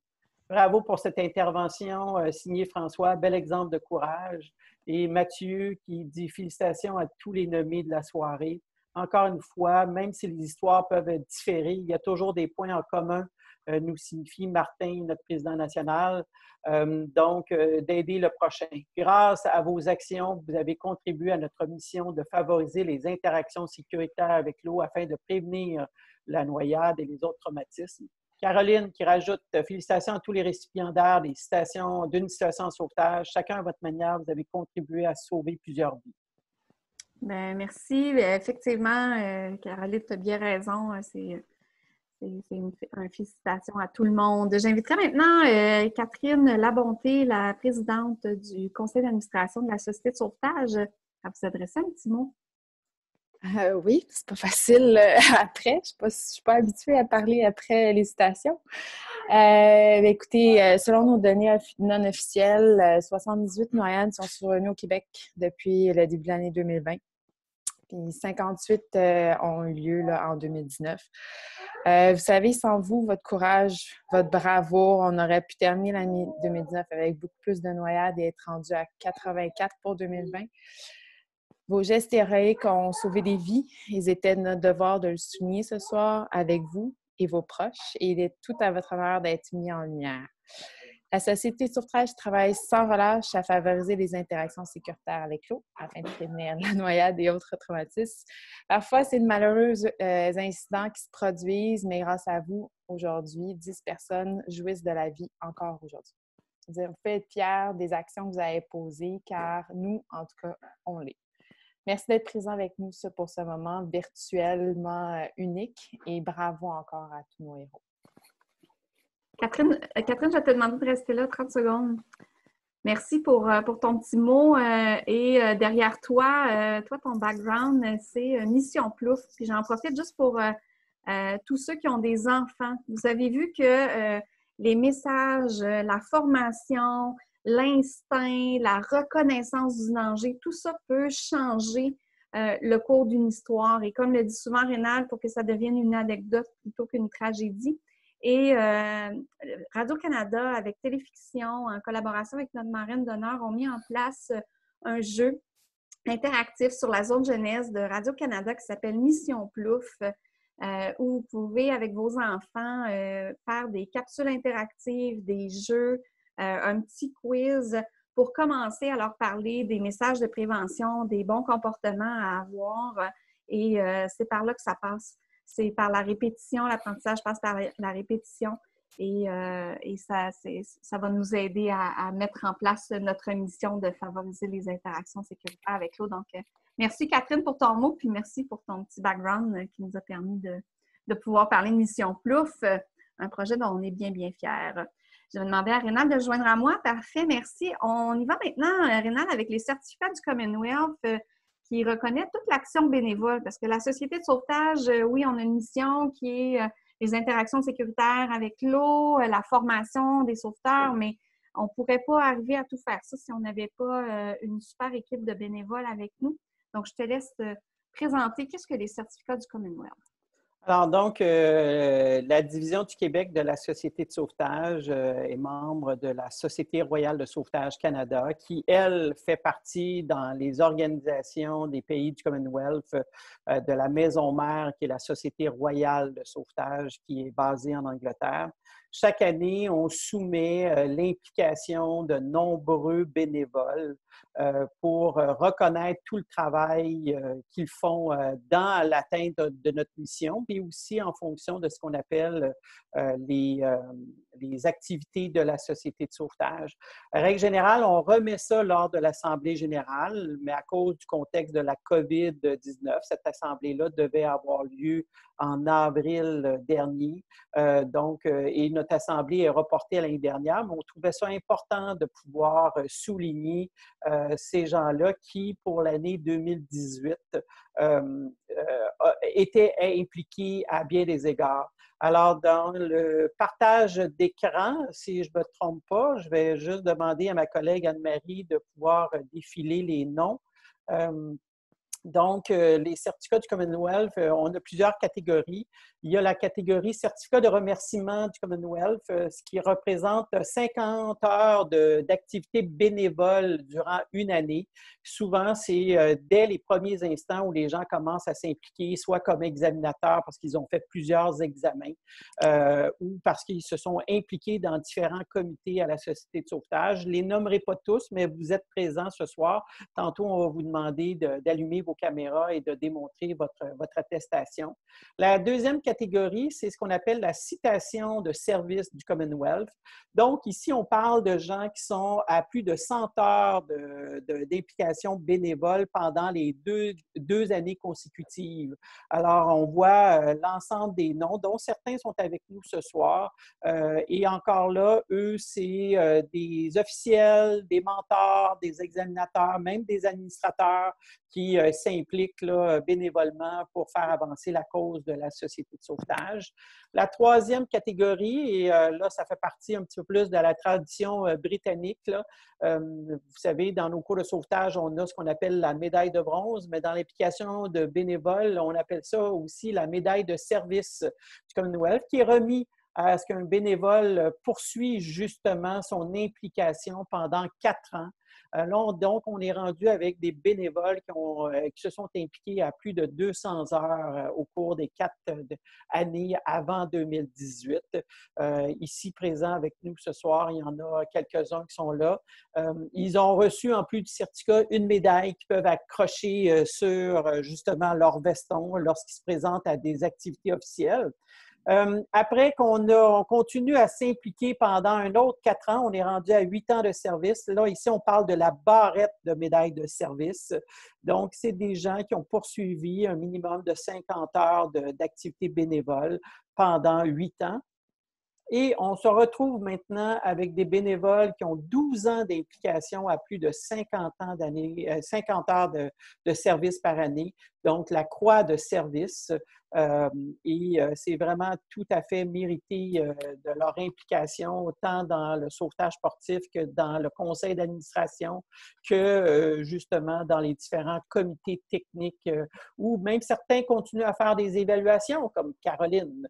Bravo pour cette intervention, signé François. Bel exemple de courage. Et Mathieu qui dit félicitations à tous les nommés de la soirée. Encore une fois, même si les histoires peuvent différer, il y a toujours des points en commun, nous signifie Martin, notre président national. Donc, d'aider le prochain. Grâce à vos actions, vous avez contribué à notre mission de favoriser les interactions sécuritaires avec l'eau afin de prévenir la noyade et les autres traumatismes. Caroline qui rajoute « Félicitations à tous les récipiendaires d'une situation en sauvetage. Chacun à votre manière, vous avez contribué à sauver plusieurs vies. » Bien, merci. Effectivement, Caroline, tu as bien raison. C'est une félicitation à tout le monde. J'inviterai maintenant Catherine Labonté, la présidente du conseil d'administration de la Société de sauvetage, à vous adresser un petit mot. Oui, c'est pas facile après. Je suis pas habituée à parler après les citations. Écoutez, selon nos données non officielles, 78 noyades sont survenues au Québec depuis le début de l'année 2020. Puis 58 ont eu lieu là, en 2019. Vous savez, sans vous, votre courage, votre bravoure, on aurait pu terminer l'année 2019 avec beaucoup plus de noyades et être rendu à 84 pour 2020. Vos gestes héroïques ont sauvé des vies. Il était de notre devoir de le souligner ce soir avec vous et vos proches. Et il est tout à votre honneur d'être mis en lumière. La Société de sauvetage travaille sans relâche à favoriser les interactions sécuritaires avec l'eau afin de prévenir la noyade et autres traumatismes. Parfois, c'est de malheureux incidents qui se produisent, mais grâce à vous, aujourd'hui, 10 personnes jouissent de la vie encore aujourd'hui. Vous pouvez être fiers des actions que vous avez posées, car nous, en tout cas, on l'est. Merci d'être présent avec nous pour ce moment virtuellement unique et bravo encore à tous nos héros. Catherine, je vais te demander de rester là 30 secondes. Merci pour ton petit mot. Et derrière toi, ton background, c'est Mission Plouf. Puis j'en profite juste pour tous ceux qui ont des enfants. Vous avez vu que les messages, la formation, l'instinct, la reconnaissance du danger, tout ça peut changer le cours d'une histoire. Et comme le dit souvent Rénal, pour que ça devienne une anecdote plutôt qu'une tragédie. Et Radio-Canada, avec Téléfiction, en collaboration avec notre marraine d'honneur, ont mis en place un jeu interactif sur la zone jeunesse de Radio-Canada qui s'appelle Mission Plouf, où vous pouvez, avec vos enfants, faire des capsules interactives, des jeux, un petit quiz pour commencer à leur parler des messages de prévention, des bons comportements à avoir. Et c'est par là que ça passe. c'est par la répétition, l'apprentissage passe par la répétition et ça va nous aider à mettre en place notre mission de favoriser les interactions sécuritaires avec l'eau. Donc, merci Catherine pour ton mot, puis merci pour ton petit background qui nous a permis de pouvoir parler de Mission Plouf, un projet dont on est bien, bien fiers. Je vais demander à Rénal de se joindre à moi. Parfait, merci. On y va maintenant, Rénal, avec les certificats du Commonwealth qui reconnaît toute l'action bénévole parce que la Société de sauvetage, oui, on a une mission qui est les interactions sécuritaires avec l'eau, la formation des sauveteurs, mais on ne pourrait pas arriver à tout faire ça si on n'avait pas une super équipe de bénévoles avec nous. Donc, je te laisse présenter qu'est-ce que les certificats du Commonwealth. Alors donc, la Division du Québec de la Société de sauvetage est membre de la Société royale de sauvetage Canada qui, elle, fait partie dans les organisations des pays du Commonwealth de la maison mère qui est la Société royale de sauvetage qui est basée en Angleterre. Chaque année, on soumet l'implication de nombreux bénévoles pour reconnaître tout le travail qu'ils font dans l'atteinte de notre mission, puis aussi en fonction de ce qu'on appelle les activités de la Société de sauvetage. En règle générale, on remet ça lors de l'Assemblée générale, mais à cause du contexte de la COVID-19, cette assemblée-là devait avoir lieu en avril dernier. Et notre assemblée est reportée à l'année dernière, mais on trouvait ça important de pouvoir souligner ces gens-là qui, pour l'année 2018, étaient impliqués à bien des égards. Alors, dans le partage d'écran, si je ne me trompe pas, je vais juste demander à ma collègue Anne-Marie de pouvoir défiler les noms. Donc, les certificats du Commonwealth, on a plusieurs catégories. Il y a la catégorie certificat de remerciement du Commonwealth, ce qui représente 50 heures d'activité bénévole durant une année. Souvent, c'est dès les premiers instants où les gens commencent à s'impliquer, soit comme examinateurs parce qu'ils ont fait plusieurs examens ou parce qu'ils se sont impliqués dans différents comités à la Société de sauvetage. Je ne les nommerai pas tous, mais vous êtes présents ce soir. Tantôt, on va vous demander d'allumer vos caméras et de démontrer votre attestation. La deuxième catégorie, c'est ce qu'on appelle la citation de service du Commonwealth. Donc, ici, on parle de gens qui sont à plus de 100 heures d'implication bénévole pendant les deux années consécutives. Alors, on voit l'ensemble des noms, dont certains sont avec nous ce soir. Et encore là, eux, c'est des officiels, des mentors, des examinateurs, même des administrateurs qui s'impliquent bénévolement pour faire avancer la cause de la Société de sauvetage. La troisième catégorie, et là, ça fait partie un petit peu plus de la tradition britannique. Là. Vous savez, dans nos cours de sauvetage, on a ce qu'on appelle la médaille de bronze, mais dans l'implication de bénévoles, on appelle ça aussi la médaille de service du Commonwealth, qui est remis à ce qu'un bénévole poursuit justement son implication pendant 4 ans. Là, donc, on est rendu avec des bénévoles qui se sont impliqués à plus de 200 heures au cours des 4 années avant 2018. Ici, présents avec nous ce soir, il y en a quelques-uns qui sont là. Ils ont reçu, en plus du certificat, une médaille qu'ils peuvent accrocher sur, justement, leur veston lorsqu'ils se présentent à des activités officielles. Après qu'on continue à s'impliquer pendant un autre 4 ans, on est rendu à 8 ans de service. Là, ici, on parle de la barrette de médaille de service. Donc, c'est des gens qui ont poursuivi un minimum de 50 heures d'activité bénévole pendant 8 ans. Et on se retrouve maintenant avec des bénévoles qui ont 12 ans d'implication à plus de 50 heures de service par année, donc la croix de service. C'est vraiment tout à fait mérité de leur implication, autant dans le sauvetage sportif que dans le conseil d'administration, que justement dans les différents comités techniques, où même certains continuent à faire des évaluations, comme Caroline.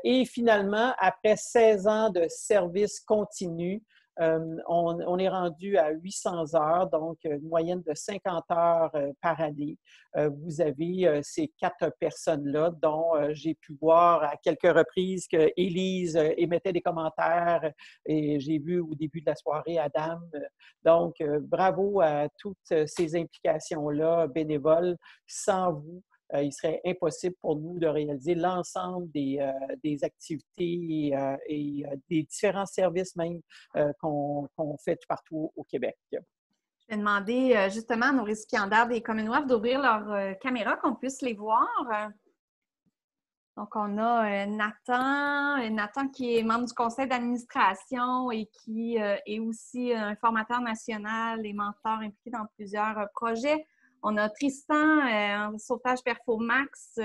Et finalement, après 16 ans de service continu, on est rendu à 800 heures, donc une moyenne de 50 heures par année. Vous avez ces 4 personnes-là, dont j'ai pu voir à quelques reprises qu'Élise émettait des commentaires et j'ai vu au début de la soirée Adam. Donc, bravo à toutes ces implications-là bénévoles. Sans vous, il serait impossible pour nous de réaliser l'ensemble des activités et des différents services même qu'on fait tout partout au Québec. Je vais demander justement à nos récipiendaires des Commonwealth d'ouvrir leur caméra, qu'on puisse les voir. Donc, on a Nathan qui est membre du conseil d'administration et qui est aussi un formateur national et mentor impliqué dans plusieurs projets. On a Tristan en sauvetage Performax,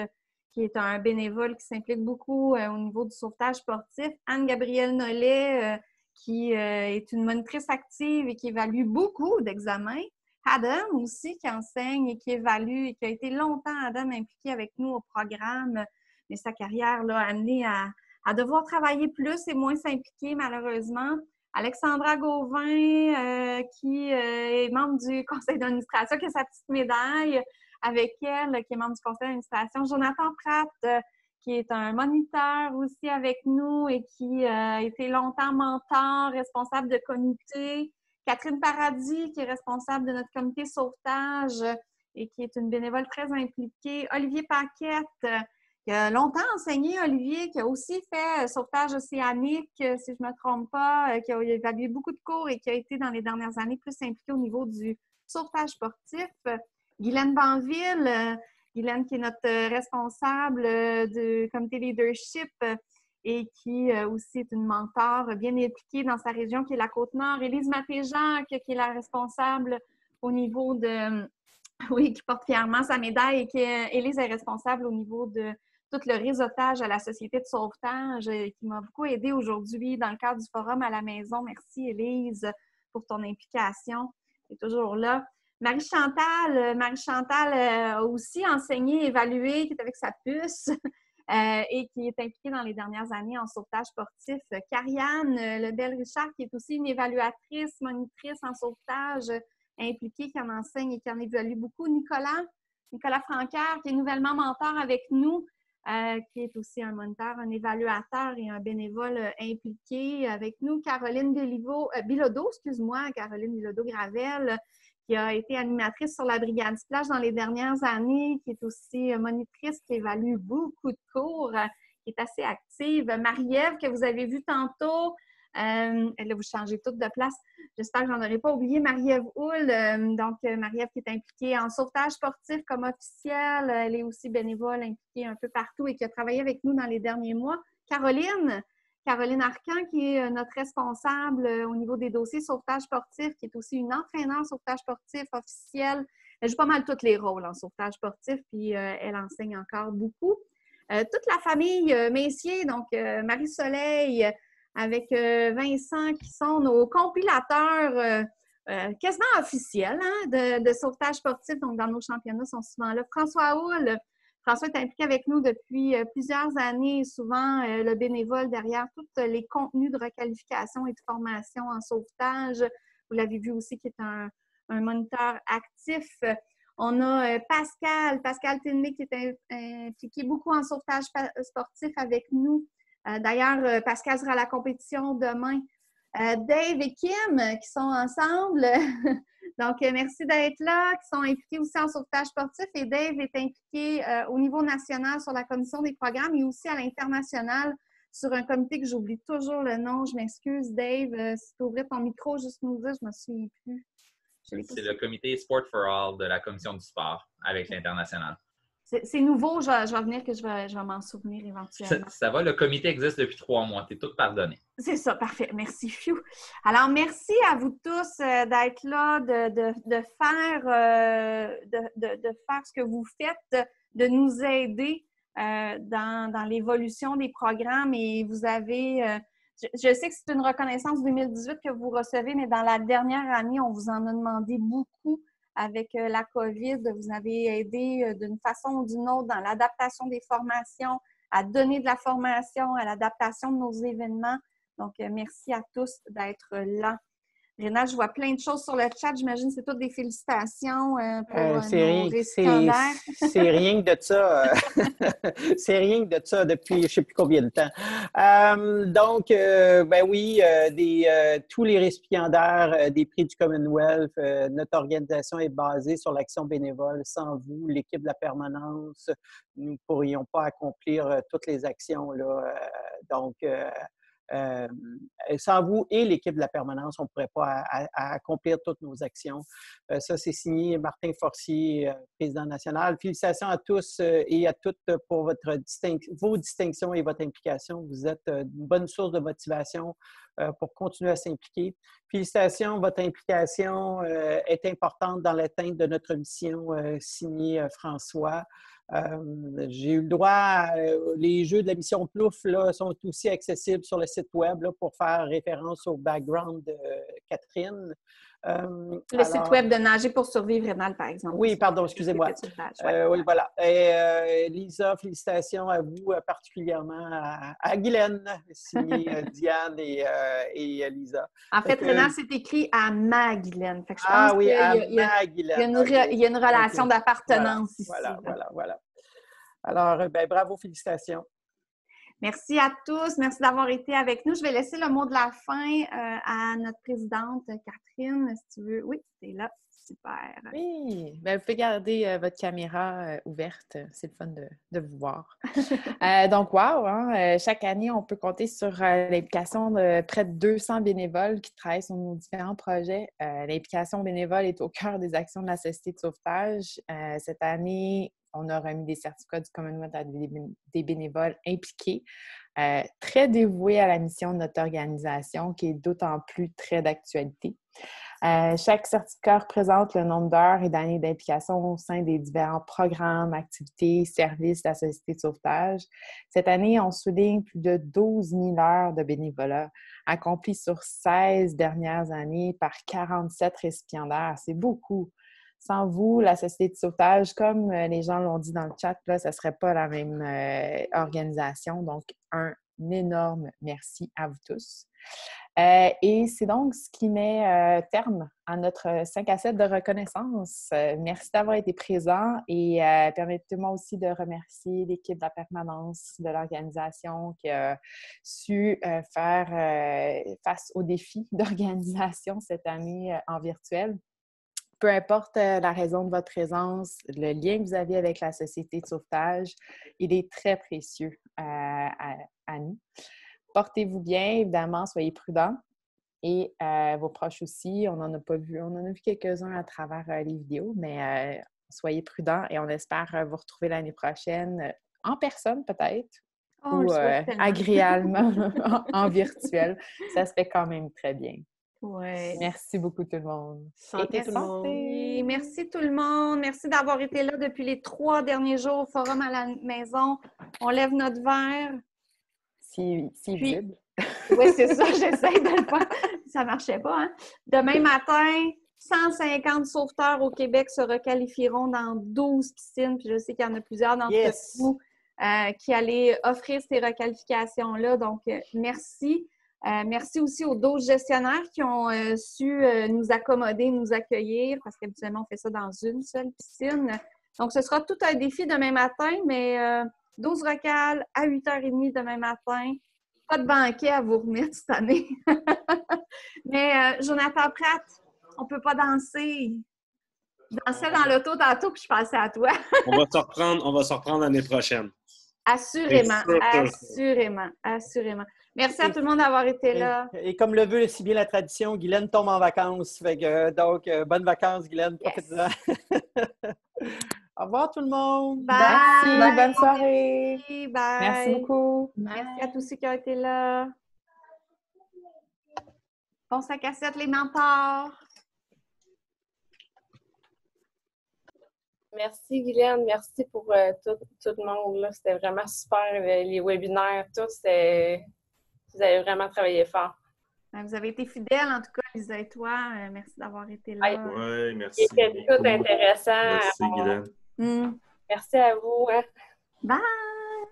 qui est un bénévole qui s'implique beaucoup au niveau du sauvetage sportif. Anne-Gabrielle Nollet, qui est une monitrice active et qui évalue beaucoup d'examens. Adam aussi, qui enseigne et qui évalue et qui a été longtemps, Adam, impliqué avec nous au programme. Mais sa carrière l'a amené à devoir travailler plus et moins s'impliquer, malheureusement. Alexandra Gauvin, qui est membre du conseil d'administration, qui a sa petite médaille avec elle, qui est membre du conseil d'administration. Jonathan Pratt, qui est un moniteur aussi avec nous et qui a été longtemps mentor, responsable de comité. Catherine Paradis, qui est responsable de notre comité sauvetage et qui est une bénévole très impliquée. Olivier Paquette, qui a longtemps enseigné, Olivier, qui a aussi fait sauvetage océanique, si je ne me trompe pas, qui a évalué beaucoup de cours et qui a été dans les dernières années plus impliqué au niveau du sauvetage sportif. Guylaine Banville, Guylaine qui est notre responsable du comité leadership et qui aussi est une mentor bien impliquée dans sa région qui est la Côte-Nord. Élise Maté-Jacques, qui est la responsable au niveau de... Oui, qui porte fièrement sa médaille et qui Élise est responsable au niveau de tout le réseautage à la Société de sauvetage qui m'a beaucoup aidée aujourd'hui dans le cadre du forum à la maison. Merci, Élise, pour ton implication. Tu es toujours là. Marie-Chantal a aussi enseigné, évalué, qui est avec sa puce et qui est impliquée dans les dernières années en sauvetage sportif. Carianne Lebel-Richard, qui est aussi une évaluatrice, monitrice en sauvetage impliquée, qui en enseigne et qui en évalue beaucoup. Nicolas Francaire, qui est nouvellement mentor avec nous, qui est aussi un moniteur, un évaluateur et un bénévole impliqué avec nous. Caroline Bilodeau, Caroline Bilodeau-Gravel, qui a été animatrice sur la Brigade Splash dans les dernières années, qui est aussi monitrice, qui évalue beaucoup de cours, qui est assez active. Marie-Ève, que vous avez vue tantôt, elle va vous changer toute de place. J'espère que je n'en aurai pas oublié. Marie-Ève Houle, Marie-Ève qui est impliquée en sauvetage sportif comme officielle. Elle est aussi bénévole, impliquée un peu partout et qui a travaillé avec nous dans les derniers mois. Caroline Arcan, qui est notre responsable au niveau des dossiers sauvetage sportif, qui est aussi une entraîneur sauvetage sportif officielle. Elle joue pas mal tous les rôles en sauvetage sportif, puis elle enseigne encore beaucoup. Toute la famille Messier, donc Marie-Soleil, avec Vincent, qui sont nos compilateurs quasiment officiels de sauvetage sportif. Donc, dans nos championnats, sont souvent là. François Houle. François est impliqué avec nous depuis plusieurs années, souvent le bénévole derrière tous les contenus de requalification et de formation en sauvetage. Vous l'avez vu aussi, qui est un moniteur actif. On a Pascal Tinley, qui est impliqué beaucoup en sauvetage sportif avec nous. D'ailleurs, Pascal sera à la compétition demain. Dave et Kim qui sont ensemble. Donc, merci d'être là, qui sont impliqués aussi en sauvetage sportif. Et Dave est impliqué au niveau national sur la commission des programmes et aussi à l'international sur un comité que j'oublie toujours le nom. Je m'excuse, Dave. Si tu ouvrais ton micro, juste nous dire, je ne me souviens plus. C'est le comité Sport for All de la commission du sport avec l'international. C'est nouveau, je vais venir que je vais m'en souvenir éventuellement. Ça va, le comité existe depuis 3 mois. Tu es toute pardonnée. C'est ça, parfait. Merci, Fiu. Alors, merci à vous tous d'être là, de faire ce que vous faites, de nous aider dans l'évolution des programmes. Et vous avez... je sais que c'est une reconnaissance 2018 que vous recevez, mais dans la dernière année, on vous en a demandé beaucoup. Avec la COVID, vous avez aidé d'une façon ou d'une autre dans l'adaptation des formations, à donner de la formation, à l'adaptation de nos événements. Donc, merci à tous d'être là. Rénal, je vois plein de choses sur le chat. J'imagine que c'est toutes des félicitations pour nos C'est récipiendaires. rien que de ça. C'est rien que de ça depuis je ne sais plus combien de temps. Donc, ben oui, tous les récipiendaires des prix du Commonwealth, notre organisation est basée sur l'action bénévole. Sans vous, l'équipe de la permanence, nous ne pourrions pas accomplir toutes les actions là. Donc, sans vous et l'équipe de la permanence, on ne pourrait pas accomplir toutes nos actions. Ça, c'est signé Martin Forcier, président national. Félicitations à tous et à toutes pour vos distinctions et votre implication. Vous êtes une bonne source de motivation pour continuer à s'impliquer. Félicitations, votre implication est importante dans l'atteinte de notre mission signée François. J'ai eu le droit, les jeux de la mission Plouf là, sont aussi accessibles sur le site web là, pour faire référence au background de Catherine. Le site web de Nager pour survivre, Rénal, par exemple. Oui, pardon, excusez-moi. Oui, voilà. Et, Lisa, félicitations à vous, particulièrement à Guylaine, signée Diane et Lisa. En fait, Rénal, c'est écrit à ma Guylaine. Fait que je pense oui, à il y a une relation d'appartenance ici. Voilà. Alors, ben, bravo, félicitations. Merci à tous. Merci d'avoir été avec nous. Je vais laisser le mot de la fin à notre présidente Catherine, si tu veux. Oui, c'est là. Super. Oui, bien, vous pouvez garder votre caméra ouverte. C'est le fun de vous voir. Donc, wow! Hein, chaque année, on peut compter sur l'implication de près de 200 bénévoles qui travaillent sur nos différents projets. L'implication bénévole est au cœur des actions de la Société de sauvetage. Cette année, on a remis des certificats du Commonwealth à des bénévoles impliqués, très dévoués à la mission de notre organisation, qui est d'autant plus très d'actualité. Chaque certificat représente le nombre d'heures et d'années d'implication au sein des différents programmes, activités, services de la Société de sauvetage. Cette année, on souligne plus de 12 000 heures de bénévolat accomplis sur 16 dernières années par 47 récipiendaires. C'est beaucoup. Sans vous, la Société de sauvetage, comme les gens l'ont dit dans le chat, là, ça ne serait pas la même organisation. Donc, un énorme merci à vous tous. Et c'est donc ce qui met terme à notre 5 à 7 de reconnaissance. Merci d'avoir été présent et permettez-moi aussi de remercier l'équipe de la permanence de l'organisation qui a su faire face aux défis d'organisation cette année en virtuel. Peu importe la raison de votre présence, le lien que vous avez avec la Société de sauvetage, il est très précieux à nous. Portez-vous bien, évidemment, soyez prudents. Et vos proches aussi, on n'en a pas vu. On en a vu quelques-uns à travers les vidéos, mais soyez prudents et on espère vous retrouver l'année prochaine en personne peut-être ou agréablement en virtuel. Ça se fait quand même très bien. Ouais. Merci beaucoup tout le monde. Santé tout le monde. Merci tout le monde. Merci d'avoir été là depuis les 3 derniers jours au Forum à la maison. On lève notre verre. Si visible. Oui, c'est ça, j'essaie de le faire. Ça ne marchait pas, hein? Demain matin, 150 sauveteurs au Québec se requalifieront dans 12 piscines. Puis je sais qu'il y en a plusieurs d'entre vous qui allaient offrir ces requalifications-là. Donc, merci. Merci aussi aux 12 gestionnaires qui ont su nous accommoder, nous accueillir, parce qu'habituellement, on fait ça dans une seule piscine. Donc, ce sera tout un défi demain matin, mais 12 recals à 8h30 demain matin. Pas de banquet à vous remettre cette année. Mais Jonathan Pratt, on ne peut pas danser. Je dansais dans l'auto tantôt, puis je pensais à toi. On va se reprendre l'année prochaine. Assurément. Merci à tout le monde d'avoir été là. Et comme le veut si bien la tradition, Guylaine tombe en vacances. Donc, bonnes vacances, Guylaine. Profitez-en. Au revoir tout le monde. Bye. Merci. Bye. Bonne soirée. Bye. Merci beaucoup. Merci à tous ceux qui ont été là. Bon 5 à 7, les mentors. Merci Guylaine, merci pour tout le monde. C'était vraiment super, les webinaires, tout. Vous avez vraiment travaillé fort. Vous avez été fidèles, en tout cas, Lisa et toi. Merci d'avoir été là. Oui, merci. C'était tout intéressant. Merci Guylaine. Merci à vous. Hein. Bye!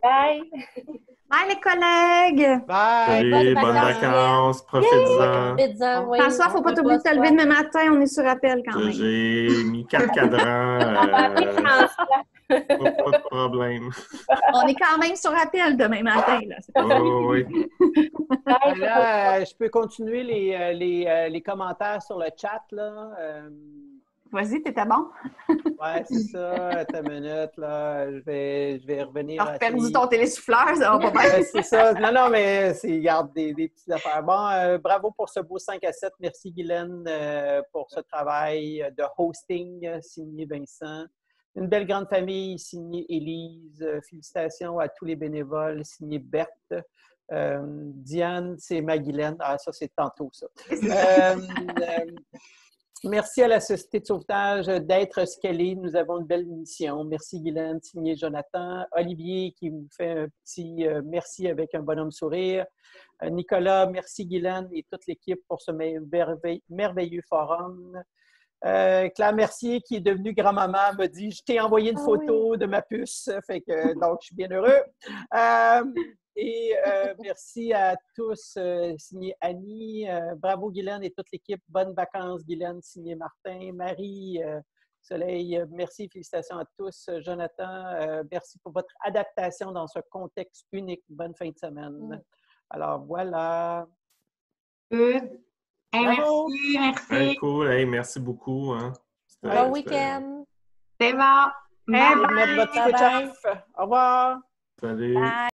Bye! Bye les collègues! Bye! Salut, bonnes vacances, profitez-en. Profitez-en, oui. François, faut pas t'oublier de te lever demain matin, on est sur appel quand même. J'ai mis 4 cadrans. Pas de problème. On est quand même sur appel demain matin, là. C'est pas Oui. Là, je peux continuer les commentaires sur le chat, là. Vas-y, t'étais bon? Ouais, c'est ça. Attends une minute, là. Je vais revenir. T'as perdu ton télésouffleur, ça va pas bien. C'est ça. Non, mais regarde, des petites affaires. Bon, bravo pour ce beau 5 à 7. Merci, Guylaine, pour ce travail de hosting signé Vincent. Une belle grande famille signée Élise. Félicitations à tous les bénévoles signée Berthe. Diane, c'est ma Guylaine. Ah, ça, c'est tantôt, ça. Merci à la Société de sauvetage d'être ce qu'elle est. Nous avons une belle mission. Merci Guylaine, signé Jonathan. Olivier qui vous fait un petit merci avec un bonhomme sourire. Nicolas, merci Guylaine et toute l'équipe pour ce merveilleux forum. Claire Mercier, qui est devenue grand-maman, me dit « Je t'ai envoyé une photo de ma puce. » Donc, je suis bien heureux. Et merci à tous, signé Annie. Bravo Guylaine et toute l'équipe. Bonnes vacances Guylaine, signé Martin. Marie, Soleil, merci, félicitations à tous. Jonathan, merci pour votre adaptation dans ce contexte unique. Bonne fin de semaine. Alors voilà. Good. Hey, merci. Hey, cool. Hey, merci beaucoup. Hein. Bon week-end. C'est bon. Merci de mettre votre switch off. Au revoir. Salut. Bye.